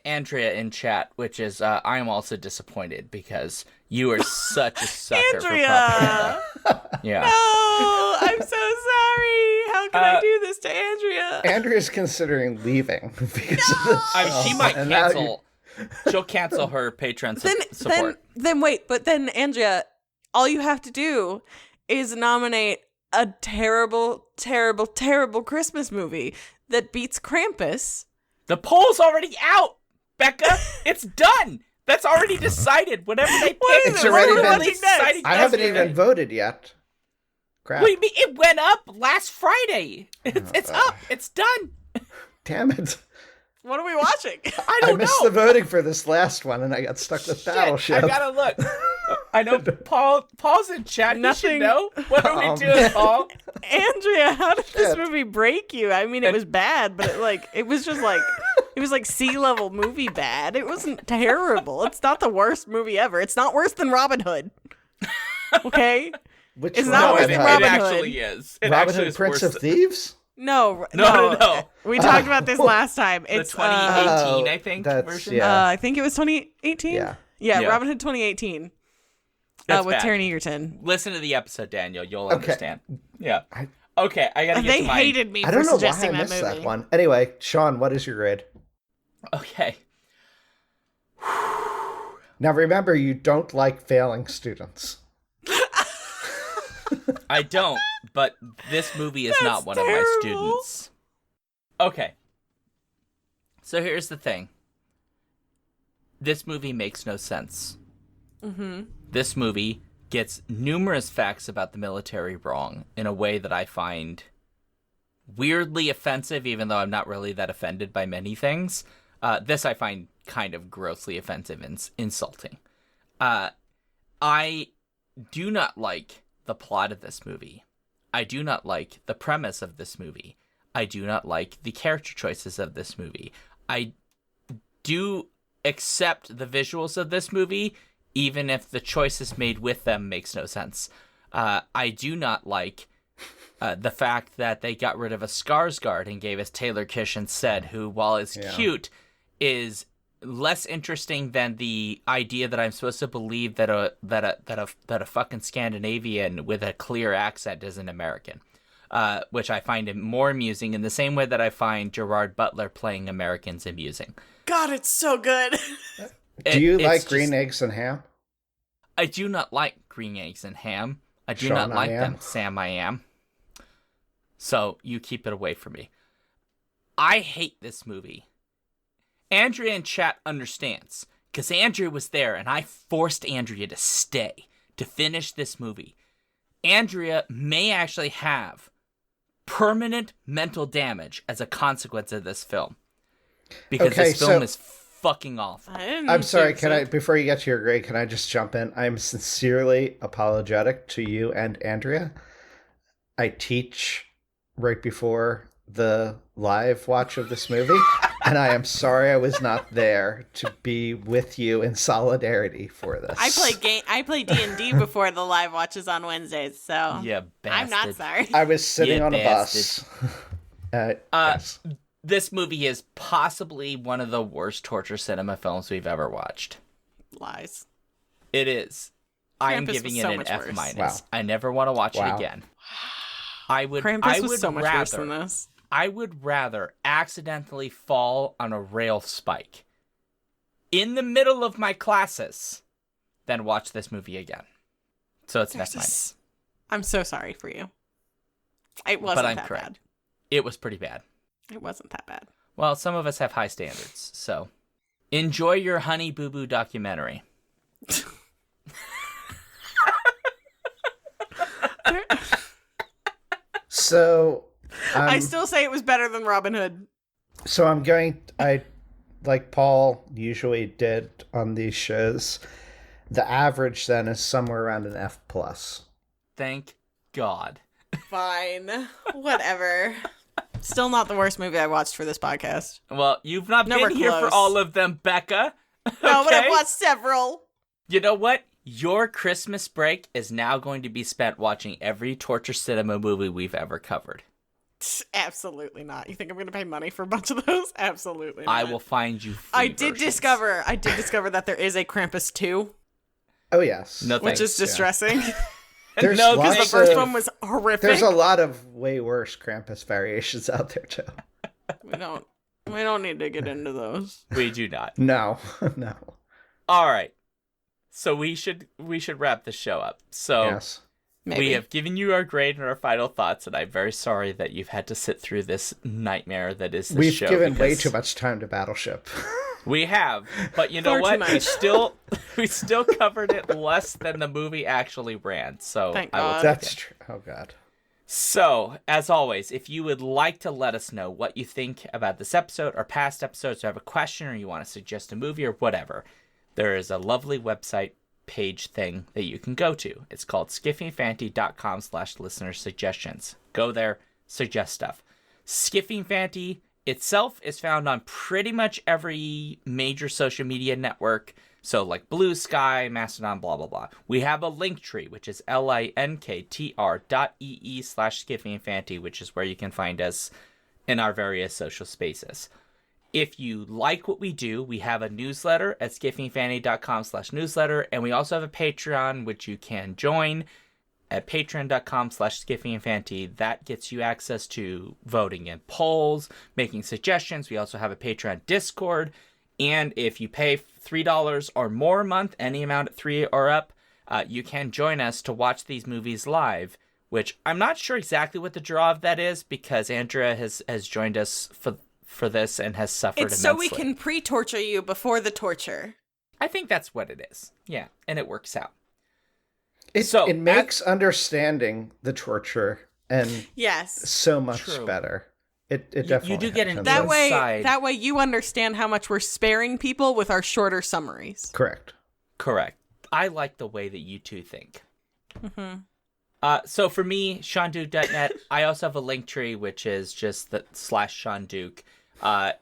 Andrea in chat, which is I am also disappointed because you are such a sucker Andrea! for propaganda. Yeah. No, I'm so sorry. How can I do this to Andrea? Andrea's considering leaving because of this. I mean, she might And now cancel. She'll cancel her Patreon support. Then wait, but then Andrea, all you have to do is nominate a terrible, terrible, terrible Christmas movie that beats Krampus. The poll's already out, Becca. It's done. That's already decided. Whatever they pick, It's already been decided. I haven't even voted yet. Crap. What do you mean? It went up last Friday. It's up. It's done. Damn it. What are we watching? I missed the voting for this last one and I got stuck with Battleship. I gotta look. I know Paul's in chat. Nothing. You should know. What are we doing, Paul? Andrea, how did this movie break you? I mean, it was bad, but it was like C-level movie bad. It wasn't terrible. It's not the worst movie ever. It's not worse than Robin Hood. Okay? Which It's not worse than Robin It Hood. actually is. It Robin actually Hood, is Prince worse of Thieves? No. We We talked about this last time. The It's 2018, I think, that's- version. yeah. I think it was 2018. Yeah. Robin Hood 2018. That's With bad. Taron Egerton. Listen to the episode, Daniel. You'll understand. Yeah. Okay, I gotta get They to mine. hated me I for don't know why I suggesting that missed movie. that one. Anyway, Sean, what is your grade? Okay. Now remember, you don't like failing students. I don't, but this movie is not one of my terrible. students. Okay. So here's the thing. This movie makes no sense. Mm-hmm. This movie gets numerous facts about the military wrong in a way that I find weirdly offensive, even though I'm not really that offended by many things. This I find kind of grossly offensive and insulting. I do not like the plot of this movie. I do not like the premise of this movie. I do not like the character choices of this movie. I do accept the visuals of this movie, even if the choices made with them makes no sense. I do not like the fact that they got rid of a Skarsgård and gave us Taylor Kitsch instead, who, while is cute, is less interesting than the idea that I'm supposed to believe that a fucking Scandinavian with a clear accent is an American, which I find more amusing in the same way that I find Gerard Butler playing Americans amusing. God, it's so good. Do you like green eggs and ham? I do not like green eggs and ham. I do not like them, Sam. I am. So you keep it away from me. I hate this movie. Andrea in chat understands, because Andrea was there, and I forced Andrea to stay to finish this movie. Andrea may actually have permanent mental damage as a consequence of this film. Because this film is fucking awful. I'm sorry, before you get to your grade, can I just jump in? I'm sincerely apologetic to you and Andrea. I teach right before the live watch of this movie, and I am sorry I was not there to be with you in solidarity for this. I play D&D before the live watches on Wednesdays, so yeah, I'm not sorry. I was sitting on a bus. Yes. This movie is possibly one of the worst torture cinema films we've ever watched. Lies. It is. I'm giving it an F-. Wow. I never want to watch it again. Krampus was so much worse than this. I would rather accidentally fall on a rail spike in the middle of my classes than watch this movie again. So it's an F-. I'm so sorry for you. It wasn't that bad. It was pretty bad. It wasn't that bad. Well, some of us have high standards, so enjoy your Honey Boo Boo documentary. So I still say it was better than Robin Hood. So I like Paul usually did on these shows. The average then is somewhere around an F+. Thank God. Fine. Whatever. Still not the worst movie I watched for this podcast. Well, you've not been here for all of them, Becca. No, but I've watched several. You know what? Your Christmas break is now going to be spent watching every torture cinema movie we've ever covered. Absolutely not. You think I'm going to pay money for a bunch of those? Absolutely not. I will find you free I did discover that there is a Krampus 2. Oh, yes. No, thanks. Which is distressing. No, because the first one was horrific. There's a lot of way worse Krampus variations out there, too. We don't need to get into those. We do not. No. All right. So we should wrap the show up. So yes. Maybe. We have given you our grade and our final thoughts, and I'm very sorry that you've had to sit through this nightmare that is this show. We've given way too much time to Battleship. We have, but you know what? We still covered it less than the movie actually ran. So thank God. That's true. Oh God. So, as always, if you would like to let us know what you think about this episode or past episodes, or have a question, or you want to suggest a movie or whatever, there is a lovely website page thing that you can go to. It's called skiffingfanty.com/listener-suggestions. Go there, suggest stuff. Skiffing Fanty itself is found on pretty much every major social media network. So like Blue Sky, Mastodon, blah, blah, blah. We have a link tree, which is linktr.ee/skiffingfanty, which is where you can find us in our various social spaces. If you like what we do, we have a newsletter at skiffingfanty.com/newsletter, and we also have a Patreon, which you can join at patreon.com/skiffingfanty. That gets you access to voting in polls, making suggestions. We also have a Patreon Discord, and if you pay $3 or more a month, any amount at $3 or up, you can join us to watch these movies live, which I'm not sure exactly what the draw of that is, because Andrea has joined us for this and has suffered immensely. So we can pre-torture you before the torture. I think that's what it is. Yeah, and it works out. It makes understanding the torture and yes so much True. better. It definitely you do get an that inside. That way you understand how much we're sparing people with our shorter summaries. Correct. I like the way that you two think. So for me, SeanDuke.net, I also have a link tree, which is just the /SeanDuke.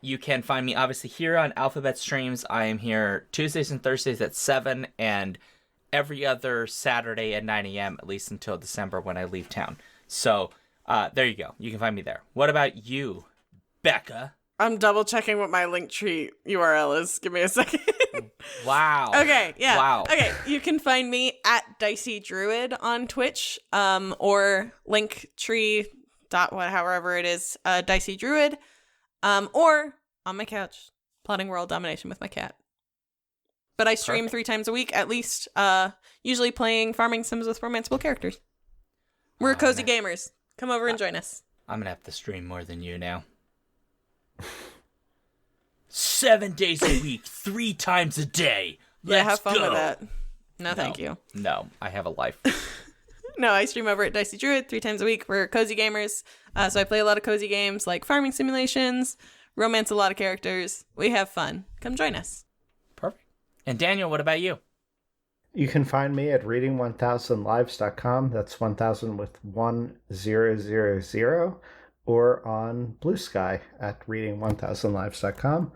You can find me obviously here on Alphabet Streams. I am here Tuesdays and Thursdays at 7 and every other Saturday at 9 a.m., at least until December when I leave town. So there you go. You can find me there. What about you, Becca? I'm double checking what my Linktree URL is. Give me a second. Wow. Okay, yeah. Wow. Okay, you can find me at Dicey Druid on Twitch, or Linktree however it is, Dicey Druid, or on my couch, plotting world domination with my cat. But I stream 3 times a week at least, usually playing farming sims with romanceable characters. We're cozy gamers. Come over and join us. I'm gonna have to stream more than you now. 7 days a week, 3 times a day. Let's have fun go. with that. No, thank you. No, I have a life. No, I stream over at Dicey Druid 3 times a week. We're cozy gamers. So I play a lot of cozy games like farming simulations, romance a lot of characters. We have fun. Come join us. Perfect. And Daniel, what about you? You can find me at reading1000lives.com. That's 1000 with 1000, or on Blue Sky at reading1000lives.com.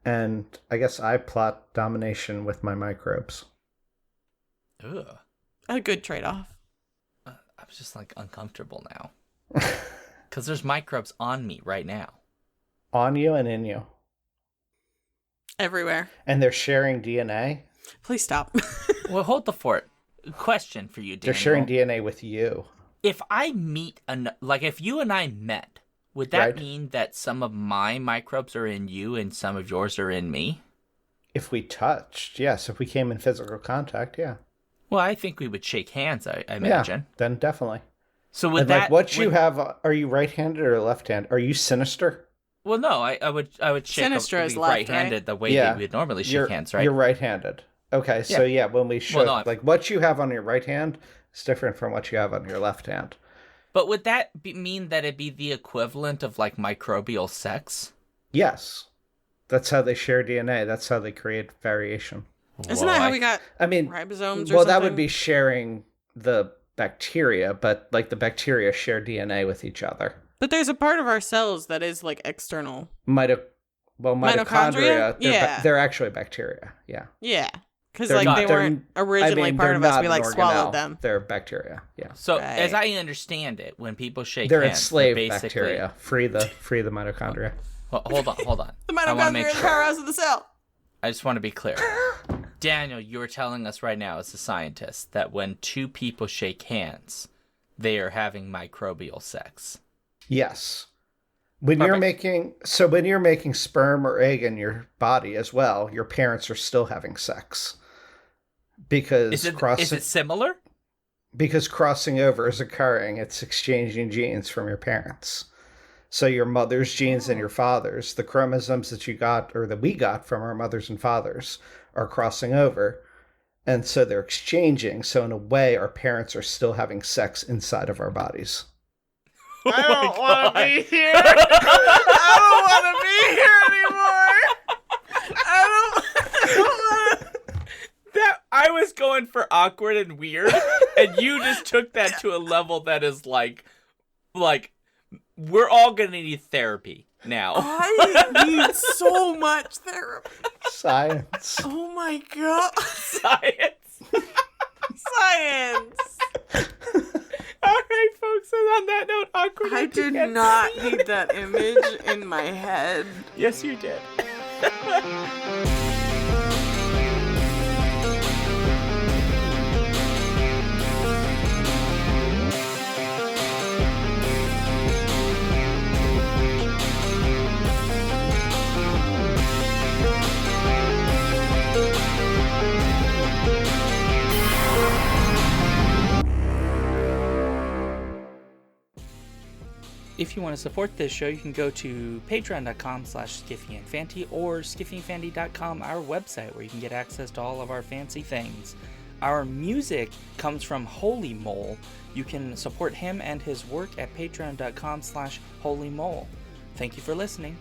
And I guess I plot domination with my microbes. Ugh. A good trade-off. I'm just like uncomfortable now. Because there's microbes on me right now. On you and in you. Everywhere. And they're sharing DNA. Please stop. Well, hold the fort. Question for you, Daniel. They're sharing DNA with you. If I meet, if you and I met, would that Right. mean that some of my microbes are in you and some of yours are in me? If we touched, yes. If we came in physical contact, yeah. Well, I think we would shake hands, I imagine. Yeah, then definitely. So would And that... you have, are you right-handed or left-handed? Are you sinister? Well, no, I would shake Sinistra is left, right-handed right? the way that we'd normally shake hands, right? You're right-handed. Okay, so yeah, when we shook, what you have on your right hand is different from what you have on your left hand. But would that mean that it'd be the equivalent of like microbial sex? Yes. That's how they share DNA. That's how they create variation. Isn't that how we got ribosomes or well, something? that would be sharing the bacteria, but like the bacteria share DNA with each other. But there's a part of our cells that is like external. Mitochondria? Yeah. They're actually bacteria. Yeah. Yeah. Because they weren't originally part of us. We swallowed them. They're bacteria. Yeah. So as I understand it, when people shake they're hands, enslaved bacteria. Free the mitochondria. Well, hold on. The mitochondria is the powerhouse of the cell. I just want to be clear. Daniel, you're telling us right now as a scientist that when 2 people shake hands, they are having microbial sex. Yes. When you're making sperm or egg in your body as well, your parents are still having sex. Because is it similar? Because crossing over is occurring, it's exchanging genes from your parents. So your mother's genes and your father's, the chromosomes that you got or that we got from our mothers and fathers are crossing over. And so they're exchanging. So in a way, our parents are still having sex inside of our bodies. I don't want to be here. I don't want to be here anymore. I don't want to. I was going for awkward and weird, and you just took that to a level that is like we're all gonna need therapy now. I need so much therapy. Science. Oh my god. Science. All right, folks. And on that note, awkward. I did not need that image in my head. Yes, you did. If you want to support this show, you can go to patreon.com/skiffyandfanty or skiffyandfanty.com, our website, where you can get access to all of our fancy things. Our music comes from Holy Mole. You can support him and his work at patreon.com/holymole. Thank you for listening.